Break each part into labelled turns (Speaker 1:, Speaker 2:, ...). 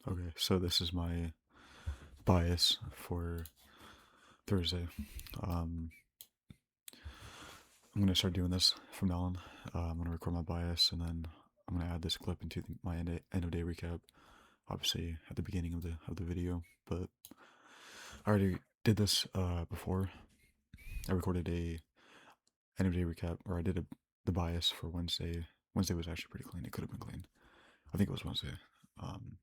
Speaker 1: Okay, so this is my bias for Thursday. Um, I'm gonna start doing this from now on. I'm gonna record my bias, and then I'm gonna add this clip into my end of day recap. Obviously, at the beginning of the video, but I already did this before. I recorded a end of day recap, or I did the bias for Wednesday. Wednesday was actually pretty clean. It could have been clean. I think it was Wednesday. Um,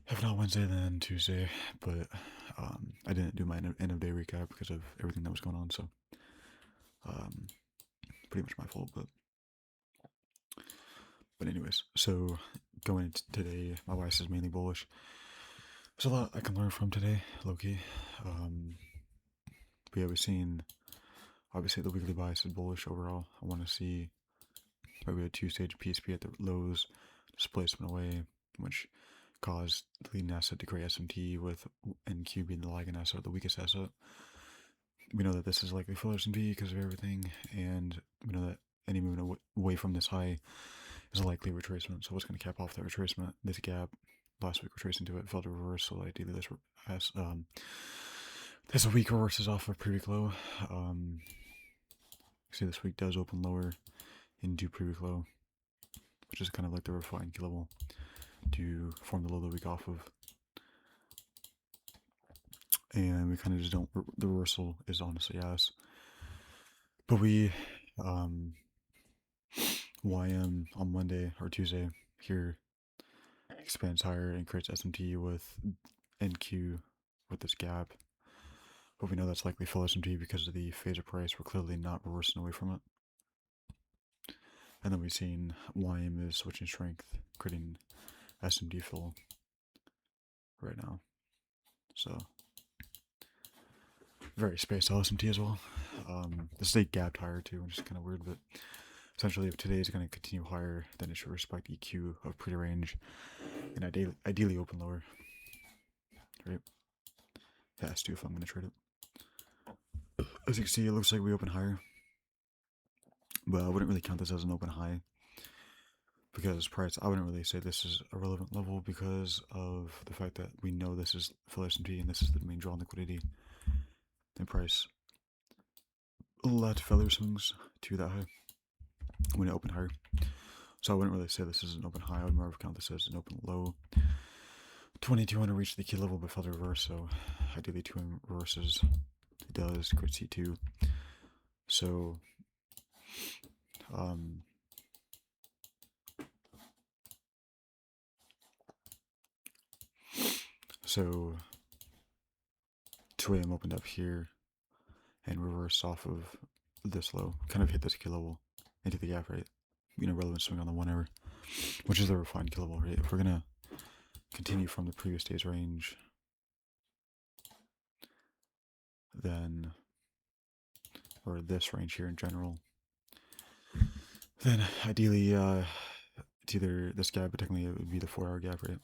Speaker 1: if not Wednesday, then Tuesday. But I didn't do my end of day recap because of everything that was going on. So um, pretty much my fault. But anyways, so going into today, my bias is mainly bullish. There's a lot I can learn from today, low key. But yeah, we've seen obviously the weekly bias is bullish overall. I want to see maybe a two-stage PSP at the lows, displacement away, which caused the leading asset to create SMT with NQ being the lagging asset, the weakest asset. We know that this is likely full S&P because of everything, and we know that any movement away from this high is a likely retracement. So what's going to cap off that retracement? This gap last week retracing to it fell to reverse. So ideally this has this week reverses off of pre-week low. See this week does open lower into pre-week low, which is kind of like the refined key level to form the low the week off of. And we kind of just don't, the reversal is honestly ass. But we, YM on Monday or Tuesday here expands higher and creates SMT with NQ with this gap. But we know that's likely full SMT because of the phaser price. We're clearly not reversing away from it. And then we've seen YM is switching strength, creating SMT fill right now. So very spaced out SMT as well. This is a gapped higher too, which is kind of weird, but essentially if today is going to continue higher, then it should respect EQ of pre-range and ideally open lower. Right? It has to if I'm going to trade it. As you can see, it looks like we open higher. But I wouldn't really count this as an open high because price, I wouldn't really say this is a relevant level because of the fact that we know this is full S&P and this is the main draw on liquidity. And price a lot of feather swings to that high when it opened higher. So I wouldn't really say this is an open high. I would more count this as an open low. 2200 reached the key level but fell to reverse, so ideally 2 reverses. It does, crit C2. So so 2 AM opened up here and reversed off of this low. Kind of hit this key level into the gap, right? Relevant swing on the 1 hour, which is the refined key level, right? If we're gonna continue from the previous day's range, then, or this range here in general, then ideally it's either this gap, but technically it would be the 4 hour gap, right?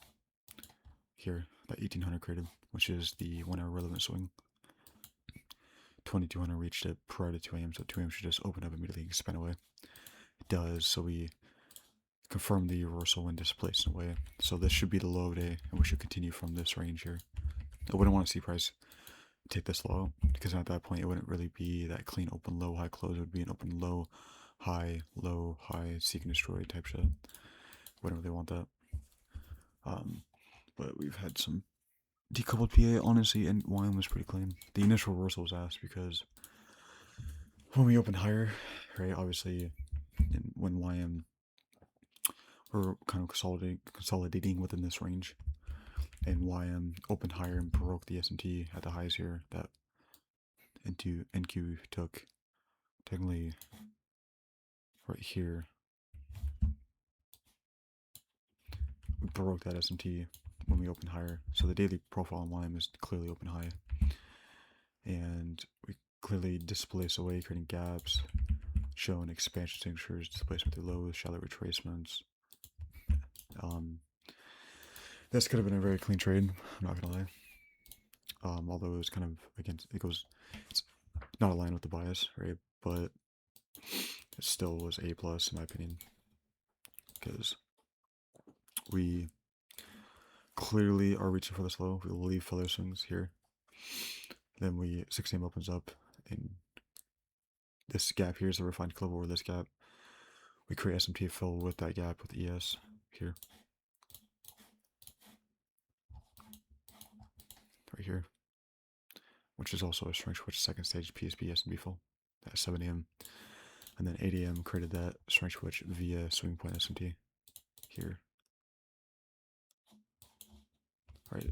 Speaker 1: Here, that 1800 created, which is the 1 hour relevant swing. 2200 reached it prior to 2 AM, so 2 AM should just open up immediately and spin away. It does, so we confirm the reversal when displaced away. So this should be the low day, and we should continue from this range here. I wouldn't want to see price take this low, because at that point it wouldn't really be that clean open low high close. It would be an open low high, seek and destroy type shit. Wouldn't really want that. But we've had some decoupled PA, honestly, and YM was pretty clean. The initial reversal was asked because when we opened higher, right, obviously, when YM we're kind of consolidating within this range, and YM opened higher and broke the S&T at the highs here that into NQ took technically right here. We broke that S&T when we opened higher, so the daily profile on YM is clearly open high, and we clearly displace away, creating gaps, showing expansion signatures, displacement through lows, shallow retracements. This could have been a very clean trade, I'm not gonna lie. Although it was kind of against, it's not aligned with the bias, right? But it still was A plus in my opinion, because we clearly are reaching for this low. We will leave further swings here. Then 6am opens up, and this gap here is a refined level over this gap. We create SMT fill with that gap with ES here. Right here. Which is also a strength switch second stage PSB SMB fill at 7am. And then 8am created that strength switch via swing point SMT here. Right.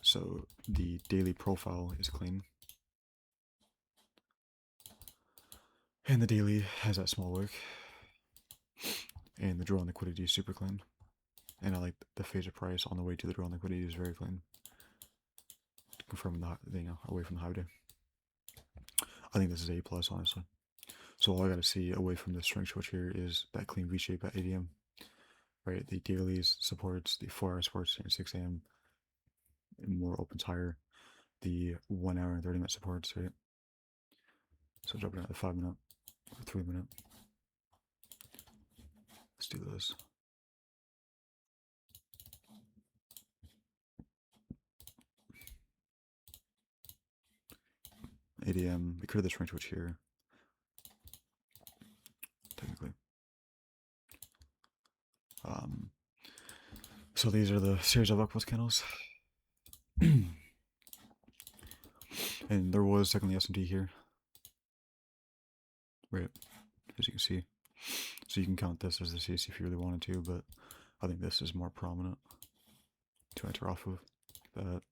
Speaker 1: So the daily profile is clean. And the daily has that small wick. And the draw on liquidity is super clean. And I like the phaser price on the way to the draw on liquidity is very clean. Confirming the, away from the high day. I think this is A+, honestly. So all I gotta see away from the strength switch here is that clean V shape at 8am. Right, the dailies supports, the 4 hour supports at 6am. And more opens higher. The 1 hour and 30-minute supports, right? So jumping at the 5-minute or 3-minute. Let's do this. ADM, we created this range switch here. Technically. So these are the series of upwards candles. And there was technically SMT here. Right, as you can see. So you can count this as the CAC if you really wanted to, but I think this is more prominent to enter off of. That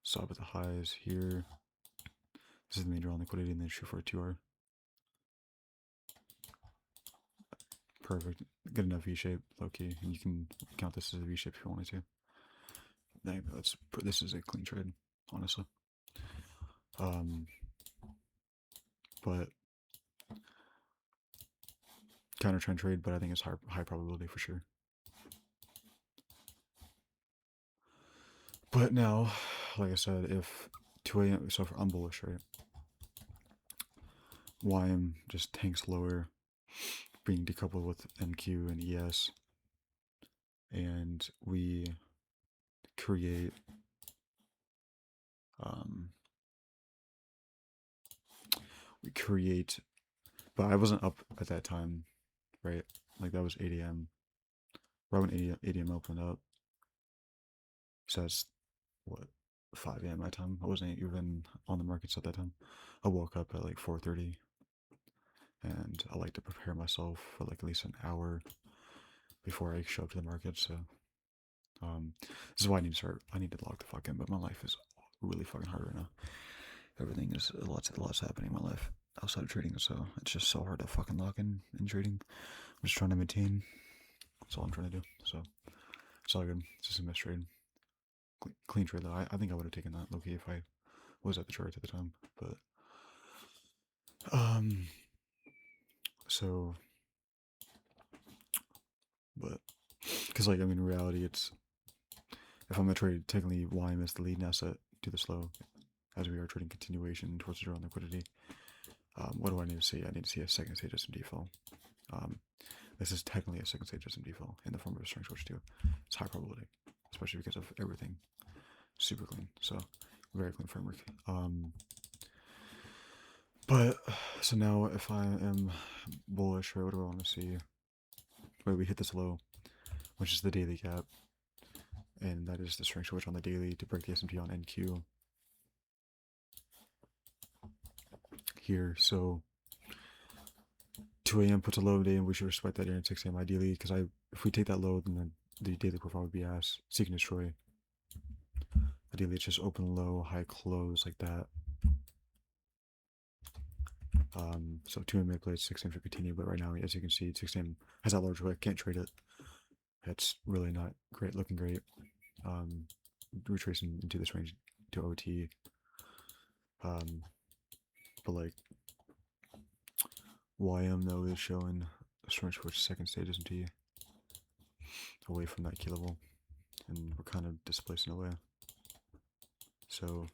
Speaker 1: stop at the highs here. This is the main draw on liquidity, and then shoot for a 2R. Perfect. Good enough V shape, low key. And you can count this as a V shape if you wanted to. This is a clean trade, honestly. But counter trend trade, but I think it's high probability for sure. But now, like I said, if 2am, so I'm bullish, right? YM just tanks lower, being decoupled with NQ and ES, and we create but I wasn't up at that time, right? Like that was 8am. Right when 8am opened up. So that's what, 5am my time. I wasn't even on the markets at that time. I woke up at like 4:30, and I like to prepare myself for like at least an hour before I show up to the market. So this is why I need to lock the fuck in, but my life is really fucking hard right now. Everything is lots happening in my life outside of trading, so it's just so hard to fucking lock in trading. I'm just trying to maintain. That's all I'm trying to do. So it's all good. It's just a missed trade. Clean trade though. I think I would have taken that low-key if I was at the chart at the time, but so, but because like I mean in reality it's, if I'm gonna trade technically YM as the lead asset, do the slow as we are trading continuation towards the draw on liquidity. What do I need to see? I need to see a second stage SMD fill. This is technically a second stage SMD fill in the form of a strength switch too. It's high probability, especially because of everything. Super clean, so very clean framework. But so now if I am bullish, right, what do I want to see? Right, we hit this low, which is the daily gap, and that is the strength switch on the daily to break the SMT on NQ here. So 2am puts a low day, and we should respect that here at 6am ideally, because if we take that low, then the daily profile would be ass. Seek and destroy. Ideally, it's just open low, high close like that. So 2am may play 6am should continue, but right now, as you can see, 6am has that large wick, can't trade it. It's really not great, looking great. Retracing into this range to OT. But like YM though is showing a strength switch second stage SMT away from that key level, and we're kind of displacing away. So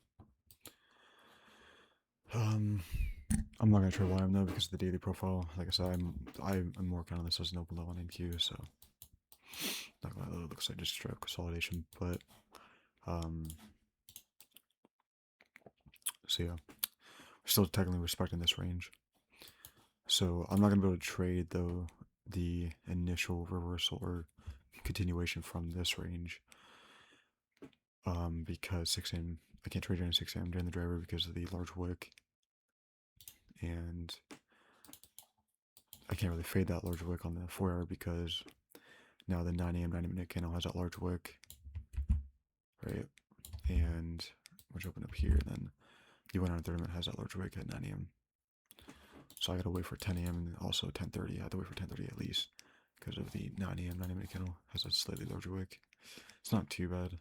Speaker 1: I'm not gonna try YM though because of the daily profile. Like I said, I'm working on this as an open low on NQ, so not gonna, it looks like just straight consolidation, but so yeah, we're still technically respecting this range. So I'm not gonna be able to trade though the initial reversal or continuation from this range, because 6 a.m. I can't trade during 6 a.m. during the driver because of the large wick, and I can't really fade that large wick on the 4-hour because now the 9 a.m. 90-minute candle has that large wick, right? And which open up here, and then the 1 hour 30 minute has that large wick at 9 a.m. So I gotta wait for 10 a.m. and also 10:30. I have to wait for 10:30 at least because of the 9 a.m. 90-minute candle has a slightly larger wick. It's not too bad.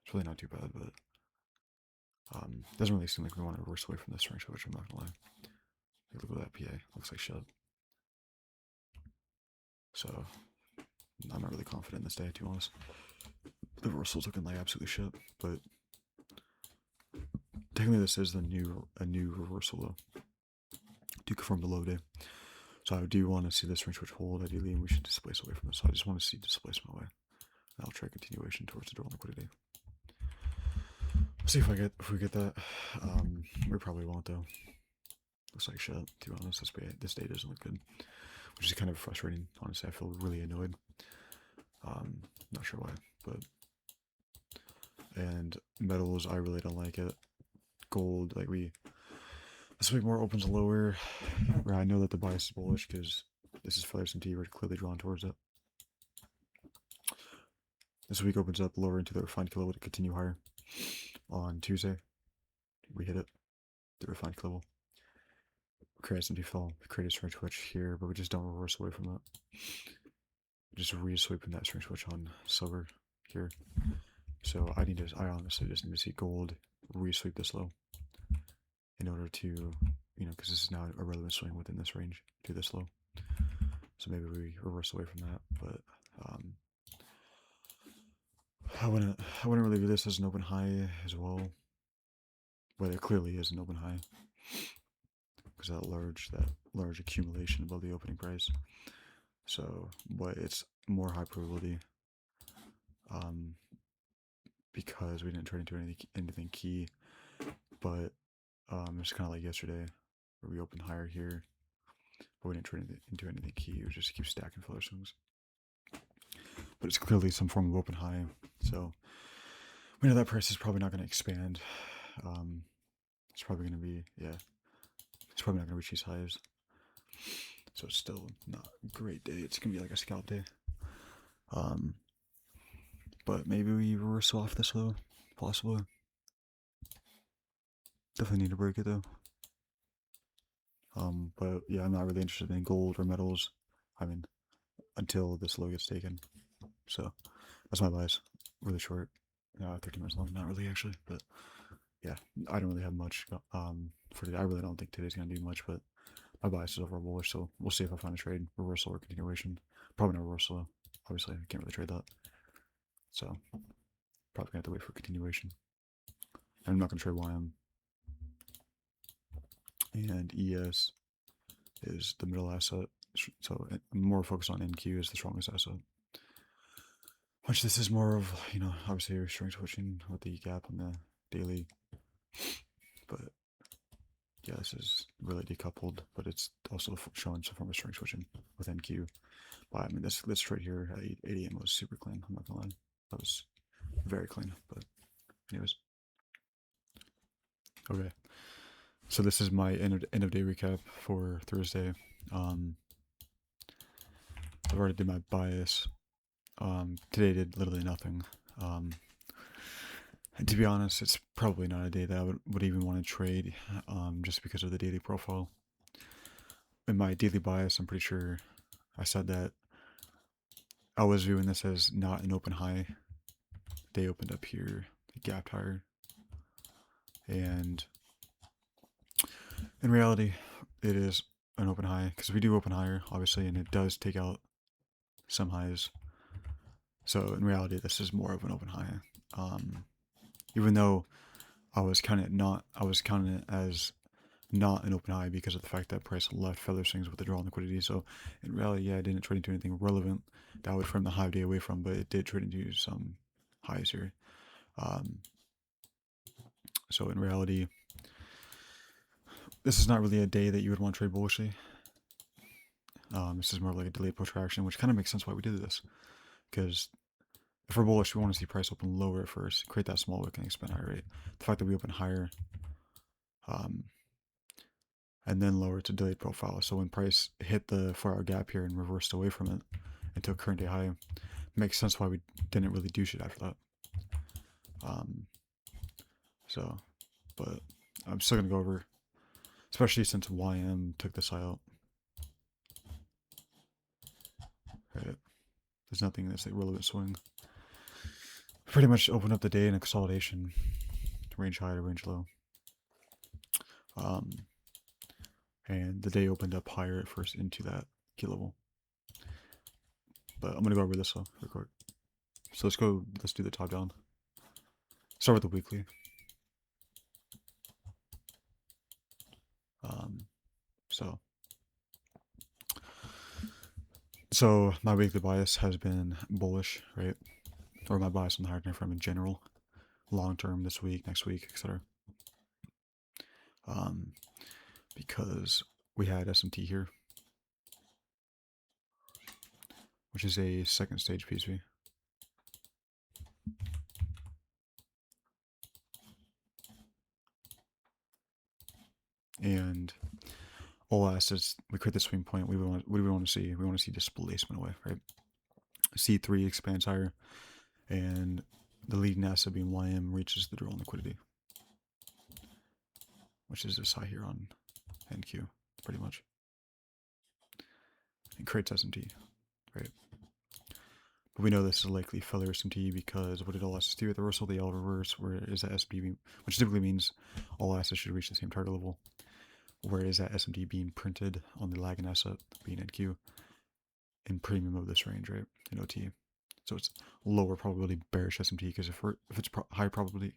Speaker 1: It's really not too bad, but doesn't really seem like we want to reverse away from this range, which I'm not gonna lie. Hey, look at that PA. Looks like shit. So I'm not really confident in this day, to be honest. The reversal's looking like absolutely shit, but technically this is a new reversal though to confirm the low day. So I do want to see this range switch hold ideally, and we should displace away from this. So I just want to see displacement away. I'll try continuation towards the door on liquidity. We'll see if we get that. We probably won't though. Looks like shit, to be honest. This day doesn't look good, which is kind of frustrating. Honestly, I feel really annoyed. Not sure why, but and metals, I really don't like it. Gold, like this week more opens lower. Where I know that the bias is bullish because this is failure SMT. We're clearly drawn towards it. This week opens up lower into the refined key level to continue higher. On Tuesday, we hit it, the refined key level. Create SMT fall, create a string switch here, but we just don't reverse away from that. Just re-sweeping that string switch on silver here. So I honestly just need to see gold re-sweep this low in order to, because this is now a relevant swing within this range to this low. So maybe we reverse away from that, but I wouldn't really view this as an open high as well, but it clearly is an open high because that large accumulation above the opening price. So, but it's more high probability because we didn't trade into anything key, but it's kind of like yesterday where we opened higher here, but we didn't trade into anything key. We just keep stacking filler swings. But it's clearly some form of open high, so we know that price is probably not going to expand. It's probably going to be, it's probably not going to reach these highs. So it's still not a great day. It's going to be like a scalp day. But maybe we reverse off this low, possibly. Definitely need to break it though. But yeah, I'm not really interested in gold or metals. I mean, until this low gets taken. So that's my bias. Really short. 13 minutes long. Not really actually, but yeah, I don't really have much for today. I really don't think today's gonna do much, but my bias is overall bullish. So we'll see if I find a trade, reversal or continuation. Probably no reversal though. Obviously, I can't really trade that. So probably gonna have to wait for continuation. And I'm not gonna trade YM. And ES is the middle asset. So I'm more focused on NQ as the strongest asset. Which this is more of, obviously you're string switching with the gap on the daily. But yeah, this is really decoupled, but it's also showing some form of string switching with NQ. But I mean, this trade here at 8 a.m. was super clean. I'm not gonna lie. That was very clean. But anyways. Okay. So this is my end of day recap for Thursday. I've already did my bias. Today did literally nothing. And to be honest, it's probably not a day that I would even want to trade, just because of the daily profile. In my daily bias, I'm pretty sure I said that I was viewing this as not an open high. They opened up here, gapped higher, and in reality, it is an open high because we do open higher, obviously, and it does take out some highs. So in reality, this is more of an open high. Even though I was counting it as not an open high because of the fact that price left feather swings with the draw and liquidity. So in reality, yeah, it didn't trade into anything relevant that would frame the high day away from, but it did trade into some highs here. So in reality, this is not really a day that you would want to trade bullishly. This is more like a delayed protraction, which kind of makes sense why we did this. Because if we're bullish, we want to see price open lower at first, create that small wick and expand higher rate. The fact that we open higher and then lower to delayed profile. So when price hit the 4-hour gap here and reversed away from it until current day high, makes sense why we didn't really do shit after that. But I'm still gonna go over, especially since YM took this high out. Right. There's nothing that's like relevant swing. Pretty much open up the day in a consolidation, range high to range low. And the day opened up higher at first into that key level. But I'm gonna go over this real quick. So let's do the top down. Start with the weekly. So my weekly bias has been bullish, right? Or my bias on the higher time frame in general, long term, this week, next week, etc. Because we had SMT here, which is a second stage PSV. And all assets, we create the swing point. What do we want to see? We want to see displacement away, right? C3 expands higher, and the leading asset being YM reaches the draw on liquidity, which is this high here on NQ, pretty much. It creates SMT, right? But we know this is likely failure SMT because what did all assets do at the reversal? They all reverse, where is that SMT, which typically means all assets should reach the same target level. Where is that SMT being printed on the lagging asset, being NQ, in premium of this range, right? In OT. So it's lower probability bearish SMT, because if it's high probability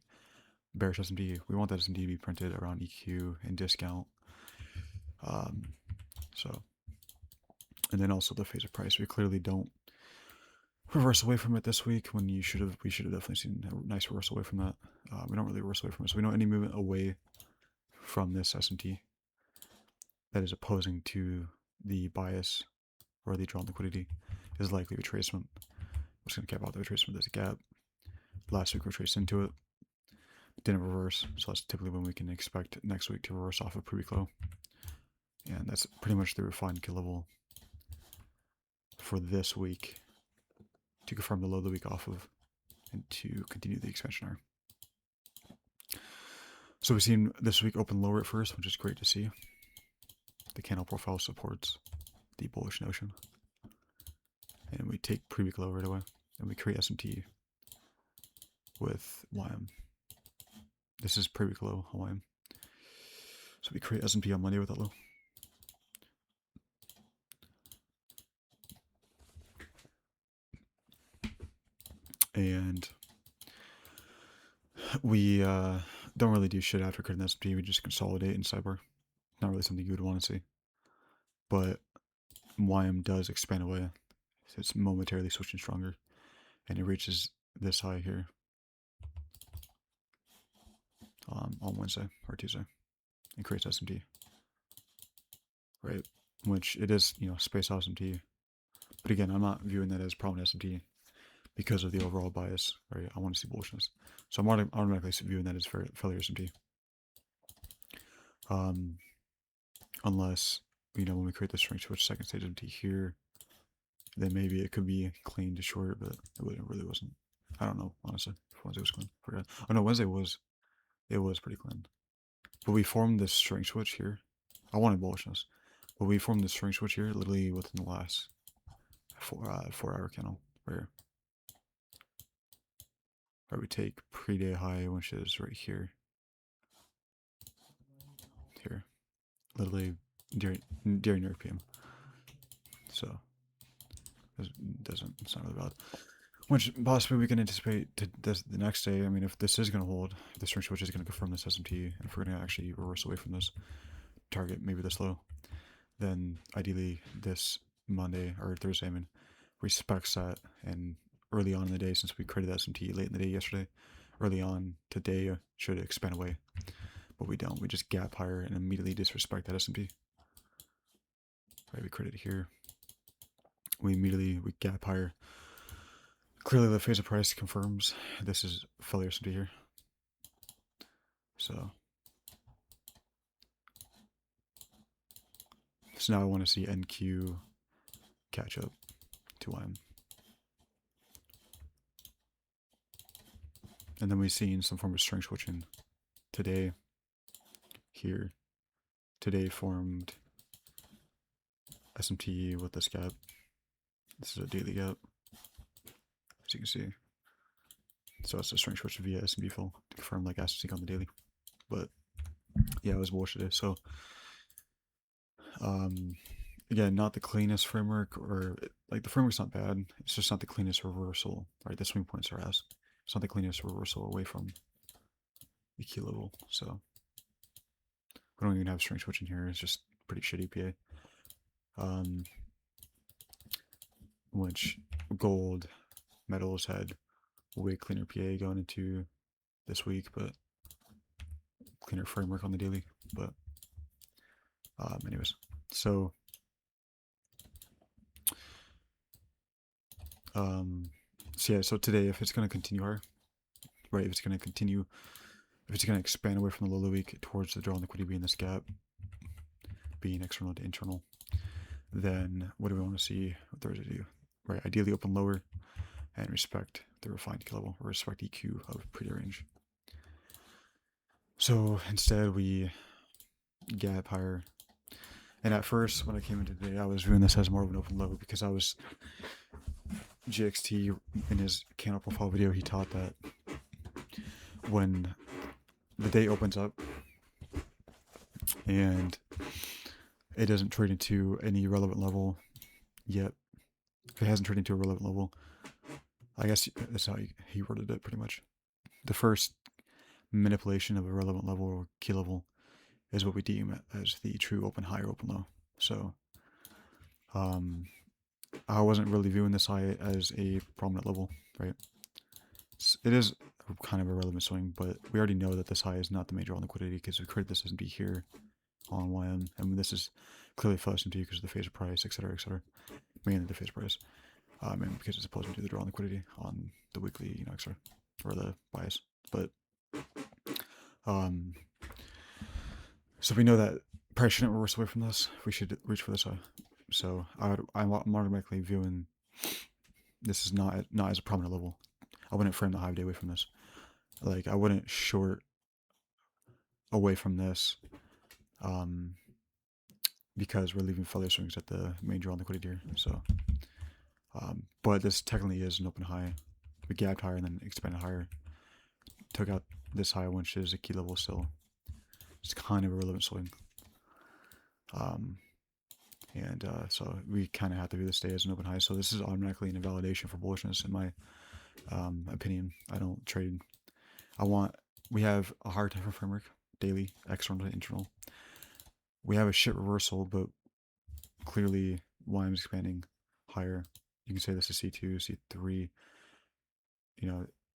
Speaker 1: bearish SMT, we want that SMT to be printed around EQ and discount. And then also the phase of price. We clearly don't reverse away from it this week when we should have definitely seen a nice reverse away from that. We don't really reverse away from it, so we know any movement away from this SMT that is opposing to the bias or the drawn liquidity is likely retracement. I'm just going to cap out the retracement. There's a gap. Last week we traced into it, didn't reverse, so that's typically when we can expect next week to reverse off of pre-week low. And that's pretty much the refined kill level for this week to confirm the low of the week off of and to continue the expansion arm. So we've seen this week open lower at first, which is great to see. The candle profile supports the bullish notion. And we take pre-week low right away. And we create SMT with YM. This is pre-week low YM. So we create SMT on Monday with that low. And we don't really do shit after creating SMT. We just consolidate in sidebar. Not really something you would want to see. But YM does expand away. So it's momentarily switching stronger. And it reaches this high here on Wednesday or Tuesday and creates SMT. Right? Which it is, space out SMT. But again, I'm not viewing that as prominent SMT because of the overall bias, right? I want to see bullishness. So I'm automatically viewing that as failure SMT. Unless, when we create the string switch second stage SMT here, then maybe it could be clean to short, but it really wasn't. I don't know, honestly. If Wednesday was clean. Forgot. Oh no, Wednesday was pretty clean. But we formed this string switch here. I wanted bullishness. But we formed this string switch here literally within the last 4-hour candle. Where we take pre-day high, which is right here. Here. Literally during near PM. So it's not really bad. Which possibly we can anticipate to the next day. I mean, if this is going to hold, if the string switch is going to confirm this SMT, and if we're going to actually reverse away from this, target maybe this low, then ideally this Monday or Thursday, I mean, respects that, and early on in the day, since we created that SMT late in the day yesterday, early on today should expand away, but we don't. We just gap higher and immediately disrespect that SMT. Right, we created here. We gap higher. Clearly the phase of price confirms this is failure SMT here. So now I want to see NQ catch up to YM. And then we've seen some form of strength switching today here. Today formed SMT with this gap. This is a daily gap, as you can see. So it's a strength switch via SMB fill to confirm like asset on the daily. But yeah, it was bullish today. So again, not the cleanest framework, or like the framework's not bad. It's just not the cleanest reversal. Right, the swing points are as. It's not the cleanest reversal away from the key level. So we don't even have strength switching here. It's just pretty shitty PA. Which gold metals had way cleaner PA going into this week, but cleaner framework on the daily. But anyways, so yeah, so today, if it's going to continue higher, right, if it's going to expand away from the low of the week towards the draw on liquidity being this gap, being external to internal, then what do we want to see Thursday do? Right, ideally open lower and respect the refined key level, or respect EQ of pre range. So instead we gap higher. And at first, when I came into today, I was viewing this as more of an open low, because I was GXT in his candle profile video, he taught that when the day opens up and it doesn't trade into any relevant level yet, if it hasn't traded into a relevant level, I guess that's how he worded it pretty much. The first manipulation of a relevant level or key level is what we deem as the true open high or open low. So I wasn't really viewing this high as a prominent level, right? It is kind of a relevant swing, but we already know that this high is not the major on liquidity, because we created this SMT here on YM, and this is clearly fell SMT because of the phase of price, etc., etc. Mainly the phase price, and because it's opposing to the draw on liquidity on the weekly, etc., or the bias. But so we know that price shouldn't reverse away from this. We should reach for this high. So I'm automatically viewing this is not as a prominent level. I wouldn't frame the high day away from this. Like, I wouldn't short away from this, because we're leaving failure swings at the main draw on liquidity here. So, but this technically is an open high. We gapped higher and then expanded higher. Took out this high, which is a key level still. It's kind of a relevant swing. So we kind of have to view this day as an open high. So this is automatically an invalidation for bullishness, in my opinion. I don't trade. We have a higher time framework, daily, external to internal. We have a shit reversal, but clearly YM's expanding higher. You can say this is C2, C3.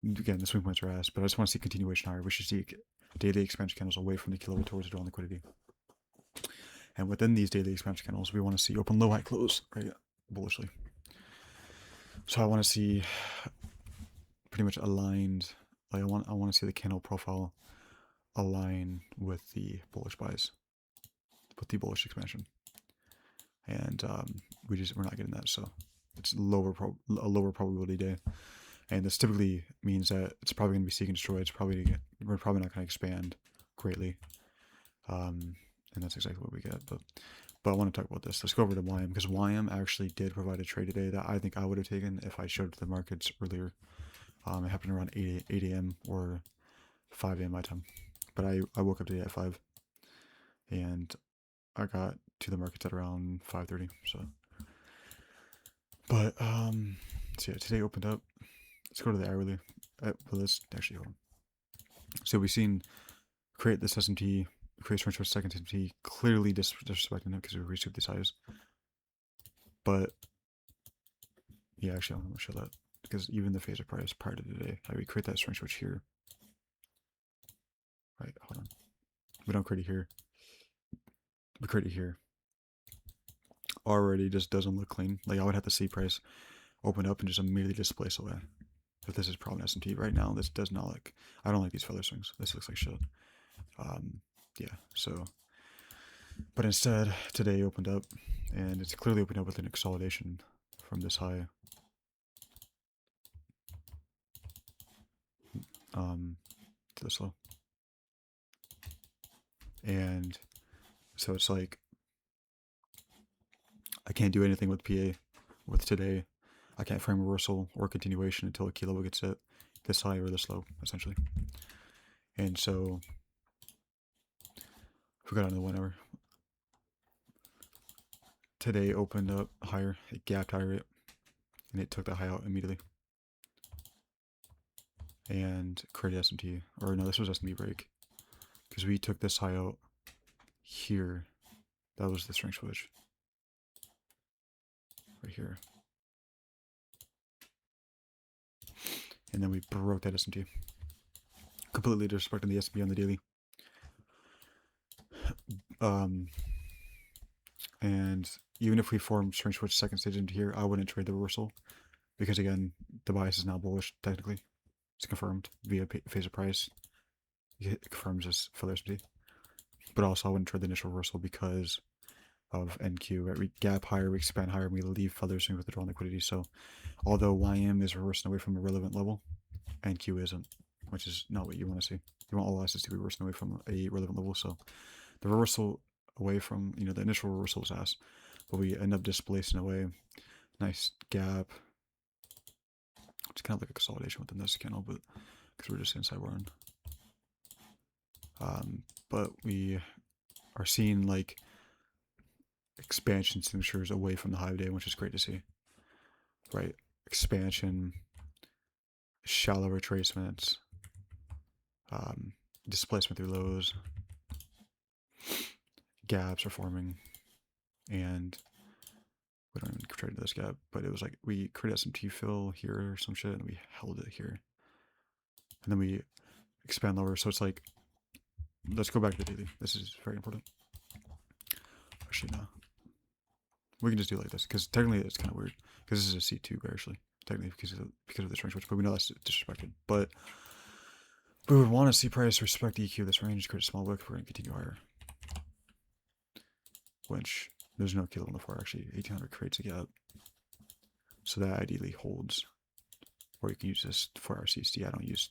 Speaker 1: Again, the swing points are ass, but I just want to see continuation higher. We should see daily expansion candles away from the key level towards the draw on liquidity. And within these daily expansion candles, we want to see open low, high close, right? Bullishly. So I want to see pretty much aligned. Like I want to see the candle profile align with the bullish buys, with the bullish expansion. And we're not getting that. So it's a lower probability day. And this typically means that it's probably going to be seek and destroy. We're probably not going to expand greatly. And that's exactly what we get. But I want to talk about this. Let's go over to YM, because YM actually did provide a trade today that I think I would have taken if I showed the markets earlier. It happened around 8 a.m. or 5 a.m. my time. But I woke up today at 5. And I got to the markets at around 5:30. So, but so yeah, today opened up. Let's go to the hourly. Well, let's actually hold on. So we've seen create this SMT creates range for second SMT, clearly disrespecting it because we reached these highs. But yeah, actually, I'm gonna show that because even the phaser price prior to today, we create that strength switch here. Right, hold on. We don't create it here. We create it here. Already just doesn't look clean. Like I would have to see price open up and just immediately displace away. If this is probably an SMT right now, this does not look. I don't like these feather swings. This looks like shit. Yeah. So, but instead today opened up, and it's clearly opened up with an consolidation from this high. To this low. And so it's like I can't do anything with PA with today. I can't frame reversal or continuation until a key level gets hit this high or this low, essentially. And so if we got another 1 hour. Today opened up higher, it gapped higher, and it took the high out immediately. And created SMT, or no, this was SMT break. Because we took this high out here. That was the strength switch. Right here. And then we broke that SMT. Completely disrespecting the SMT on the daily. And even if we form strength switch second stage into here, I wouldn't trade the reversal. Because again, the bias is now bullish, technically. It's confirmed via phaser price. It confirms this filler SMT. But also I wouldn't trade the initial reversal because of NQ, right? We gap higher, we expand higher, and we leave feather swing with withdrawal liquidity. So although YM is reversing away from a relevant level, NQ isn't, which is not what you want to see. You want all assets to be reversing away from a relevant level. So the reversal away from, the initial reversal was ass, but we end up displacing away. Nice gap. It's kind of like a consolidation within this candle, but because we're just inside one. But we are seeing like expansion signatures away from the high day, which is great to see. Right? Expansion, shallow retracements, displacement through lows, gaps are forming, and we don't even trade into this gap, but it was like we created SMT fill here or some shit, and we held it here. And then we expand lower, so it's like, let's go back to the daily. This is very important. Actually, no. We can just do it like this, because technically it's kind of weird, because this is a C2 bearishly, technically because of the strength switch, but we know that's disrespected. But we would want to see price respect the EQ of this range, create a small wick if we're going to continue higher. Which, there's no kilo on the floor, actually. 1800 creates a gap. So that ideally holds. Or you can use this for our CST. I don't use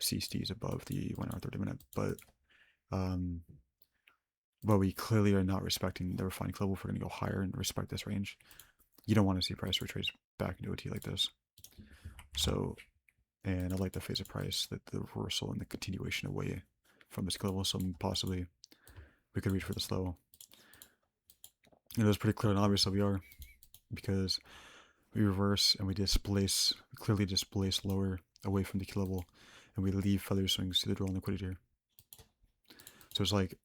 Speaker 1: CSTs above the 1 hour 30 minute, but we clearly are not respecting the refining level if we're going to go higher and respect this range. You don't want to see price retrace back into OT like this. So, and I like the phase of price, that the reversal and the continuation away from this level, so possibly we could reach for this low. It was pretty clear and obvious that we are, because we reverse and we displace, clearly displace lower away from the key level, and we leave feather swings to the draw on liquidity here. So it's like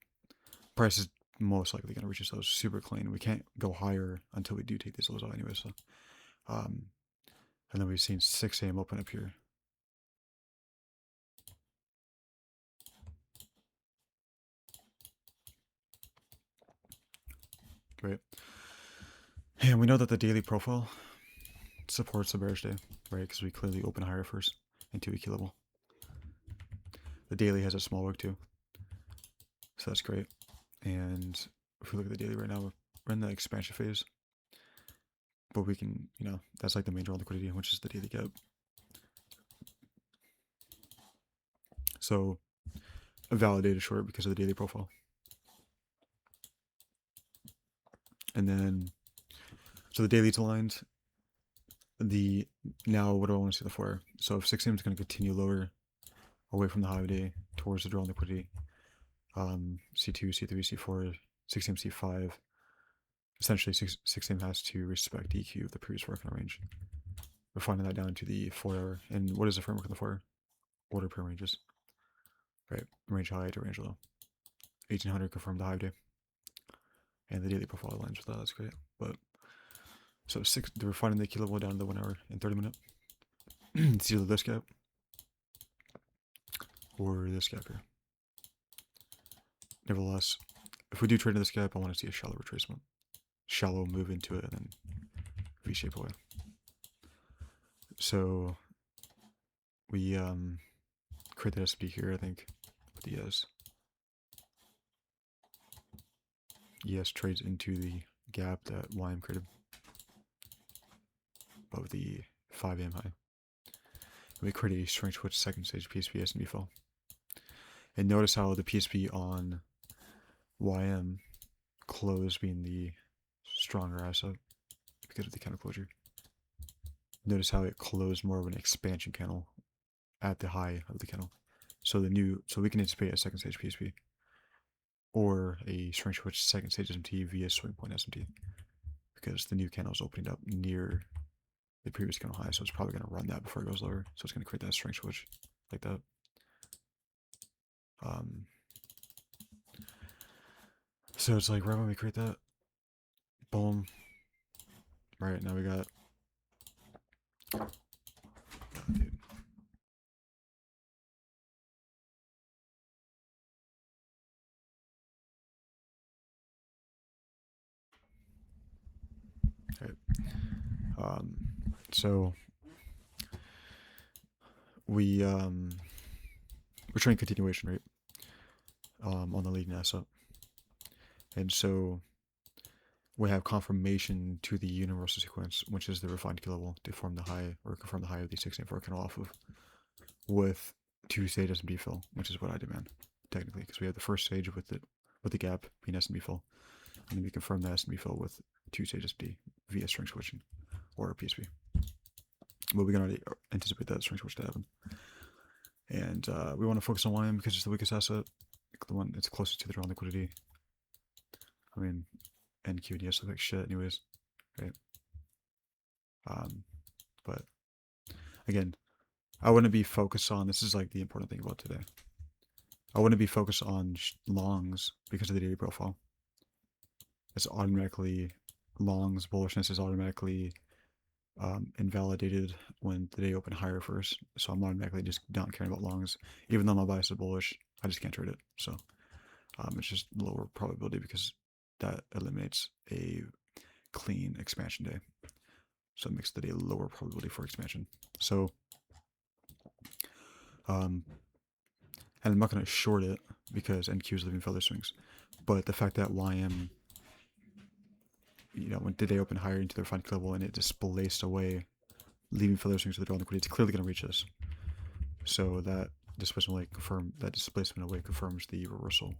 Speaker 1: price is most likely going to reach this low super clean. We can't go higher until we do take these lows out anyway. So, and then we've seen 6 a.m. open up here. Great. And we know that the daily profile supports the bearish day, right? Because we clearly open higher first into a key level. The daily has a small wick too, so that's great. And if we look at the daily right now, we're in the expansion phase, but we can, that's like the main draw liquidity, which is the daily gap. So a validated short because of the daily profile. And then, so the daily's aligned. Now what do I want to see the floor? So if 6 a.m. is going to continue lower away from the high of day towards the draw liquidity, C2, C3, C4, 6 a.m., C5, essentially 6 a.m. has to respect EQ of the previous work in a range. We're finding that down to the 4 hour. And what is the framework in the 4 hour? Order pair ranges. Right, range high to range low. 1800 confirmed the high day. And the daily profile aligns with that, that's great. But, so they were finding the key level down to the 1 hour and 30 minute. It's either this gap or this gap here. Nevertheless, if we do trade in this gap, I want to see a shallow retracement. Shallow move into it and then V-shape away. So we create the SP here, I think, with the ES. ES trades into the gap that YM created above the 5 AM high. We create a strength switch second stage PSP S&B fall. And notice how the PSP on YM closed being the stronger asset because of the candle closure. Notice how it closed more of an expansion candle at the high of the candle. So we can anticipate a second stage PSP or a strength switch second stage SMT via swing point SMT because the new candle is opening up near the previous candle high, so it's probably going to run that before it goes lower. So it's going to create that strength switch like that. So it's like right when we create that, boom. Right now we got. Oh, dude. Right. So we're trying continuation, right? On the leading asset, and so we have confirmation to the universal sequence, which is the refined key level to form the high or confirm the high of the 16.4 candle off of, with 2 stage S&B fill, which is what I demand technically, because we have the first stage with the gap being S&B fill, and then we confirm the S&B fill with 2 stage S&B via strength switching or a PSP. But we can already anticipate that strength switch to happen. And we want to focus on YM because it's the weakest asset, the one it's closest to the drawn liquidity. I mean, NQ and ES look like shit anyways, right? But again, I wouldn't be focused on, this is like the important thing about today. I wouldn't be focused on longs because of the daily profile. It's automatically, longs bullishness is automatically invalidated when the day open higher first. So I'm automatically just not caring about longs. Even though my bias is bullish, I just can't trade it. So it's just lower probability because that eliminates a clean expansion day. So it makes the day lower probability for expansion. So, and I'm not going to short it because NQ is leaving feather swings. But the fact that YM, when the day open higher into the refined level and it displaced away, leaving feather swings to the drawn liquidity, it's clearly going to reach this. So that displacement away confirms the reversal,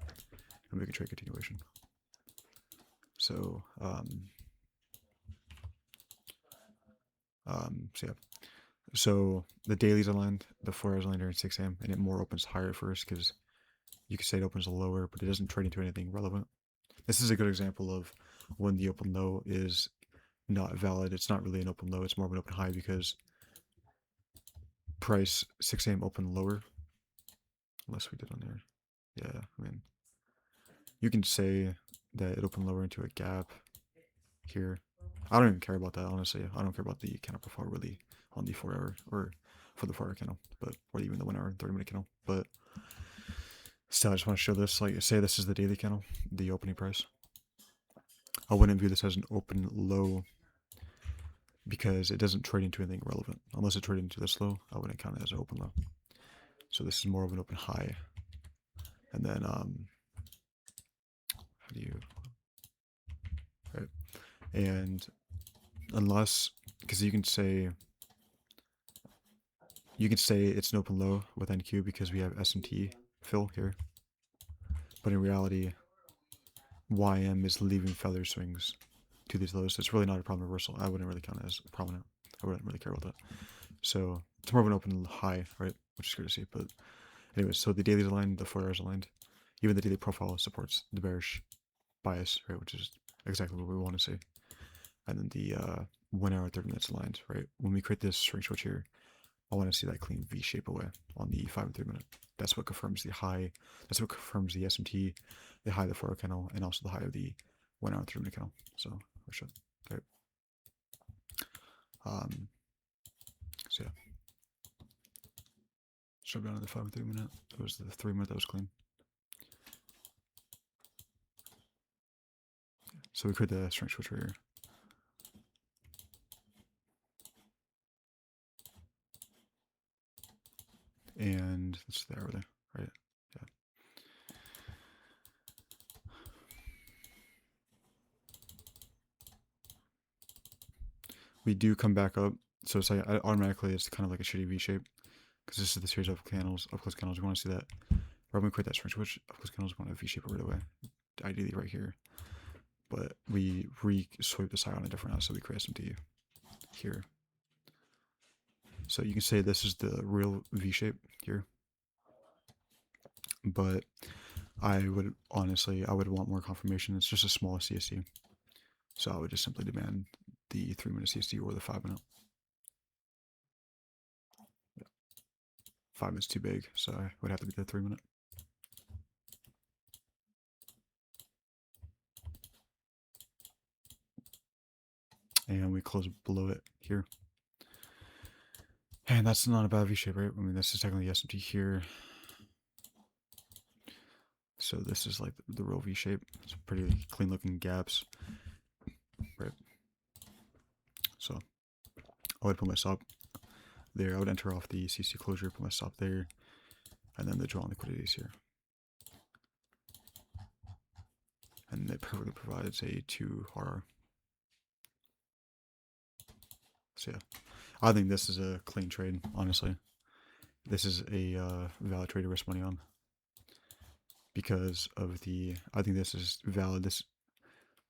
Speaker 1: and we can trade continuation. So, so yeah. So the daily's aligned, the 4 hours aligned during 6 AM, and it more opens higher first because you could say it opens lower, but it doesn't trade into anything relevant. This is a good example of when the open low is not valid. It's not really an open low, it's more of an open high because price 6 AM open lower. Unless we did on there. Yeah, I mean, you can say that it opened lower into a gap here. I don't even care about that, honestly. I don't care about the candle profile really on the 4 hour or for the 4 hour candle, but or even the 1 hour and 30-minute candle. But still, I just want to show this. Like, say this is the daily candle, the opening price. I wouldn't view this as an open low because it doesn't trade into anything relevant. Unless it traded into this low, I wouldn't count it as an open low. So this is more of an open high. And then, how do you, right? And unless, because you can say it's an open low with NQ because we have SMT fill here. But in reality, YM is leaving feather swings to these lows. So it's really not a problem reversal. I wouldn't really count it as prominent. I wouldn't really care about that. So it's more of an open high, right? Which is good to see. But anyways, so the daily's aligned, the 4 hours aligned. Even the daily profile supports the bearish bias, right? Which is exactly what we want to see. And then the 1 hour, 30 minutes aligned, right? When we create this string switch here, I want to see that clean V shape away on the 5 and 3 minute. That's what confirms the high. That's what confirms the SMT, the high of the 4-hour candle, and also the high of the 1 hour 3 minute candle. So we should. Okay. So yeah. Shove down to the 5 and 3 minute. It was the 3 minute that was clean. So we create the strength switch right here. And it's there over there, right? Yeah. We do come back up, so it's like automatically it's kind of like a shitty V shape because this is the series of candles, up close candles. We want to see that. Right when we create that strength switch, up close candles, we want a V shape right away, ideally right here. But we re-sweep this high on a different house, so we create SMT here. So you can say this is the real V shape here. But I would honestly, I would want more confirmation. It's just a smaller CST. So I would just simply demand the 3 minute CST or the 5 minute. 5 minutes too big, so I would have to be the 3 minute. And we close below it here. And that's not a bad V shape, right? I mean, this is technically SMT here. So this is like the real V shape. It's pretty clean looking gaps, right? So I would put my stop there. I would enter off the CC closure, put my stop there, and then the draw on liquidities here. And it perfectly provides a 2RR. So yeah, I think this is a clean trade, honestly. This is a valid trade to risk money on. Because of the, I think this is valid. This,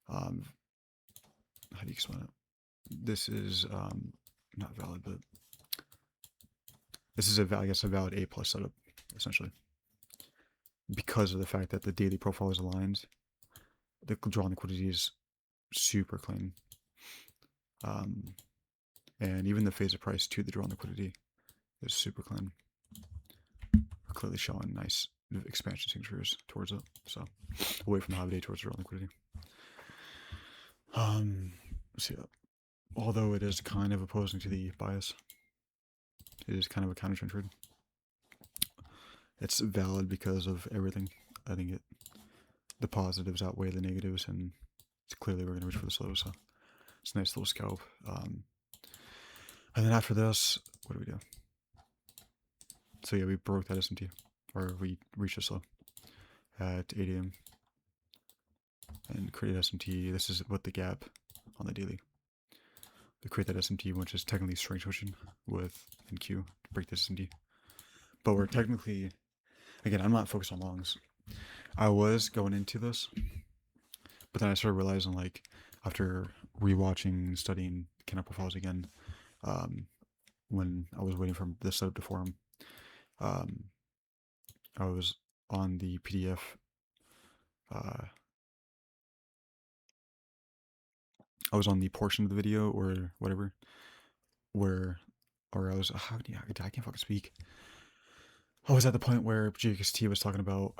Speaker 1: how do you explain it? This is not valid, but this is I guess a valid A plus setup, essentially. Because of the fact that the daily profile is aligned, the draw on liquidity is super clean. And even the phase of price to the draw on liquidity is super clean. We're clearly showing nice expansion signatures towards it. So away from the high day towards the draw on liquidity. So yeah. Although it is kind of opposing to the bias, it is kind of a counter trend trade. It's valid because of everything. I think the positives outweigh the negatives, and it's clearly we're going to reach for the slow. So it's a nice little scalp. And then after this, what do we do? So yeah, we broke that SMT, or we reached a slow at 8 a.m. and created SMT. This is what the gap on the daily. We create that SMT, which is technically strength switching with NQ to break this SMT. But we're technically, again, I'm not focused on longs. I was going into this, but then I started realizing, like, after rewatching, studying candle profiles again, when I was waiting for this setup to form, I was on the PDF. I was on the portion of the video or whatever, where, or I was, I can't fucking speak. I was at the point where JXT was talking about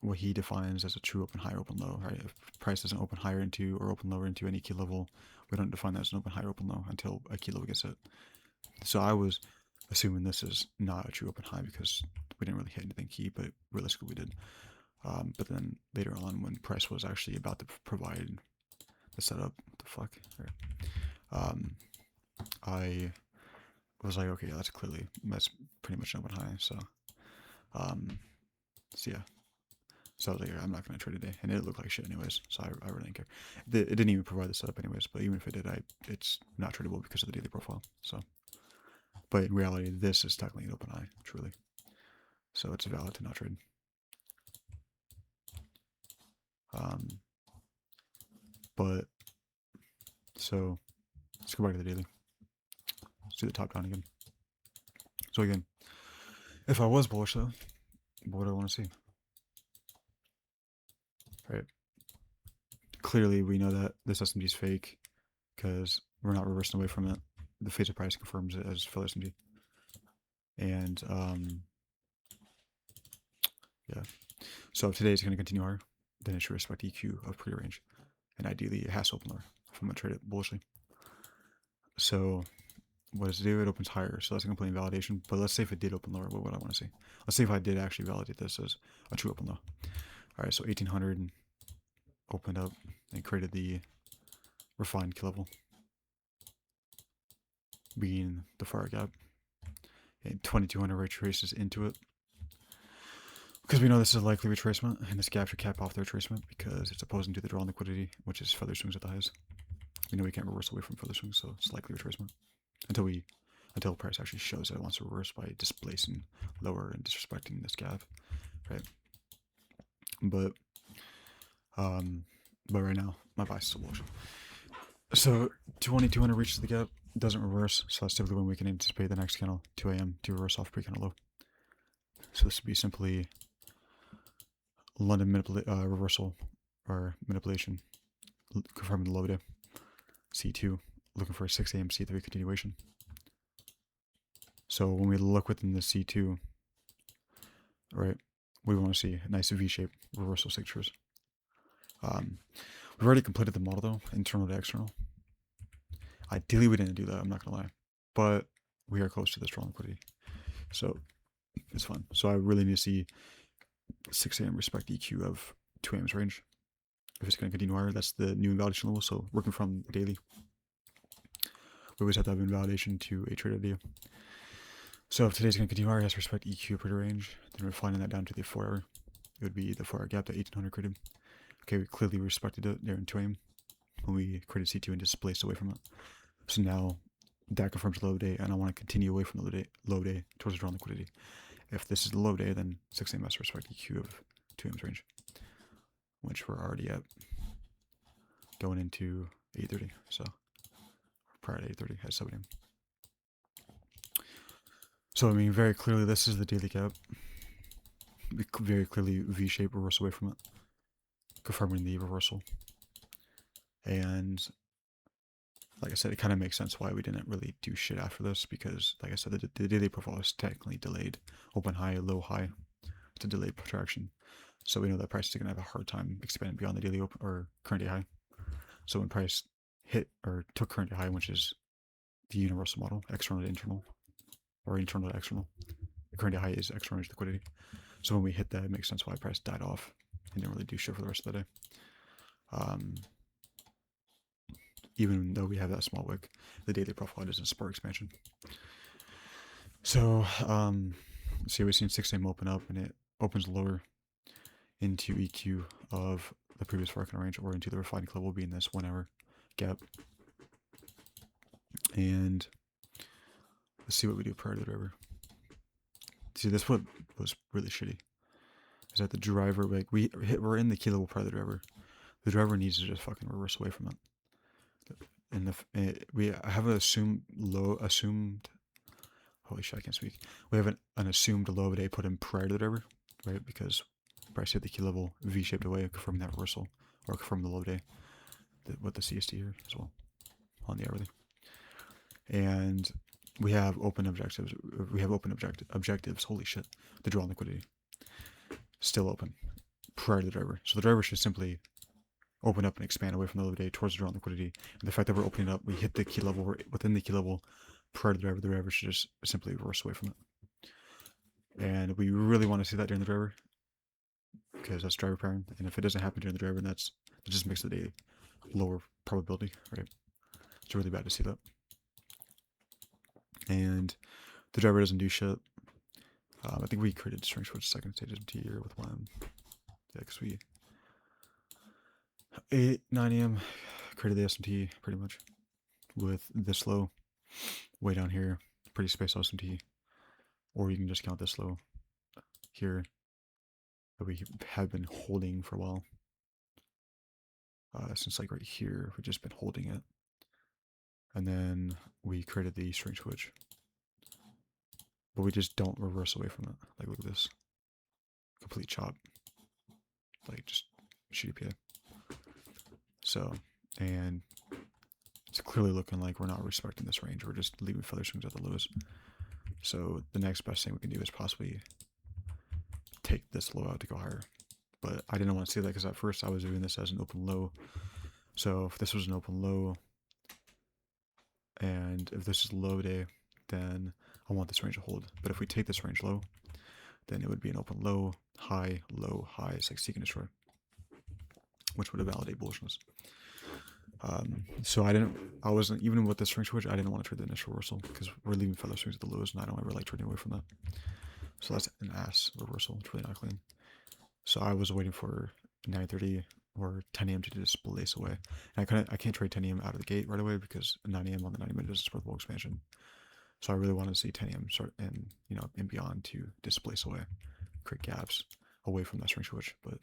Speaker 1: what he defines as a true open high, open low, right? If price doesn't open higher into or open lower into any key level, we don't define that as an open high, open low until a key level gets hit. So I was assuming this is not a true open high because we didn't really hit anything key, but realistically we did. But then later on, when price was actually about to provide the setup, what the fuck? I was like, okay, that's pretty much an open high. So, so yeah. So I was like, I'm not going to trade today. And it looked like shit anyways, so I really didn't care. It didn't even provide the setup anyways, but even if it did, it's not tradable because of the daily profile. So, but in reality, this is technically an open high, truly. So it's valid to not trade. But, so, let's go back to the daily. Let's do the top down again. So again, if I was bullish though, what do I want to see? Right. Clearly, we know that this SMT is fake because we're not reversing away from it. the phase of price confirms it as fill SMT. And yeah, so if today is going to continue higher, then it should respect EQ of pre-range, and ideally it has to open lower if I'm going to trade it bullishly. So what does it do? It opens higher, so that's a complete invalidation. But let's say if it did open lower, what would I want to see? Let's see if I did actually validate this as a true open low. All right, so 1800 opened up and created the refined key level, being the far gap, and 2200 retraces into it. Because we know this is a likely retracement, and this gap should cap off the retracement because it's opposing to the draw on liquidity, which is feather swings at the highs. We know we can't reverse away from feather swings, so it's likely retracement until price actually shows that it wants to reverse by displacing lower and disrespecting this gap, right? But right now my bias is still bullish. So 2200 reaches the gap, doesn't reverse, so that's typically when we can anticipate the next candle 2 a.m. to reverse off pre-candle low. So this would be simply London reversal or manipulation, confirming the low day. C2, looking for a 6 a.m. C3 continuation. So when we look within the C2, right, we want to see a nice V-shape reversal signatures. We've already completed the model though, internal to external. Ideally we didn't do that, I'm not gonna lie, but we are close to the strong liquidity, so it's fun. So I really need to see 6 a.m. respect EQ of 2 a.m.'s range. If it's going to continue higher, that's the new invalidation level. So working from daily, we always have to have invalidation to a trade idea. So if today's going to continue higher, it has to respect EQ pretty range. Then we're finding that down to the 4 hour. It would be the 4 hour gap that 1800 created. Okay, we clearly respected it there in 2 a.m. when we created C2 and displaced away from it. So now that confirms low day, and I want to continue away from the low day towards the drawn liquidity. If this is the low day, then 6 a.m. has to respect EQ of 2 a.m.'s range, which we're already at going into 8:30. So prior to 8:30 at 7 a.m. So I mean, very clearly this is the daily gap. Very clearly V-shape reverse away from it, confirming the reversal. And like I said, it kind of makes sense why we didn't really do shit after this, because like I said, the daily profile is technically delayed. Open high, low high. It's a delayed protraction. So we know that price is going to have a hard time expanding beyond the daily open or current day high. So when price hit or took current day high, which is the universal model, external to internal or internal to external, the current day high is external to liquidity. So when we hit that, it makes sense why price died off and didn't really do shit for the rest of the day. Even though we have that small wick, the daily profile doesn't support expansion. So see, we've seen 6 a.m. open up, and it opens lower into EQ of the previous 4 hour range, or into the refined level being this 1 hour gap. And let's see what we do prior to the driver. See, this what was really shitty is that the driver, like we're in the key level prior to the driver. The driver needs to just fucking reverse away from it. And we have an assumed. Holy shit, I can't speak. We have an assumed low day put in prior to the driver, right? Because price hit the key level, V-shaped away, confirming that reversal, or confirming the low day with the CST here as well on the hourly. And we have open objectives. Objectives. Holy shit, the draw on liquidity still open prior to the driver. So the driver should simply open up and expand away from the low day towards the draw on liquidity. And the fact that we're opening up, we hit the key level, we're within the key level prior to the driver should just simply reverse away from it. And we really want to see that during the driver, because that's driver pairing. And if it doesn't happen during the driver, then it just makes the day lower probability, right? It's really bad to see that. And the driver doesn't do shit. I think we created string switch second stage SMT here with one. Yeah, because we 9 a.m. created the SMT pretty much with this low way down here, pretty spaced SMT, or you can just count this low here that we have been holding for a while. Since like right here, we've just been holding it, and then we created the string switch, but we just don't reverse away from it. Like look at this, complete chop, like just shitty PA. So, and It's clearly looking like we're not respecting this range. We're just leaving feather swings at the lows. So the next best thing we can do is possibly take this low out to go higher. But I didn't want to see that because at first I was doing this as an open low. So if this was an open low, and if this is low day, then I want this range to hold. But if we take this range low, then it would be an open low, high. It's like seek and destroy, which would validate bullishness. So I wasn't, even with this range switch, I didn't want to trade the initial reversal because we're leaving feather swings at the lows and I don't ever like trading away from that. So that's an ass reversal. It's really not clean. So I was waiting for 9:30 or 10 a.m. to displace away. And I can't trade 10 a.m. out of the gate right away because 9 a.m. on the 90 minutes is worth full expansion. So I really wanted to see 10 a.m. start and and beyond to displace away, create gaps away from that string switch, but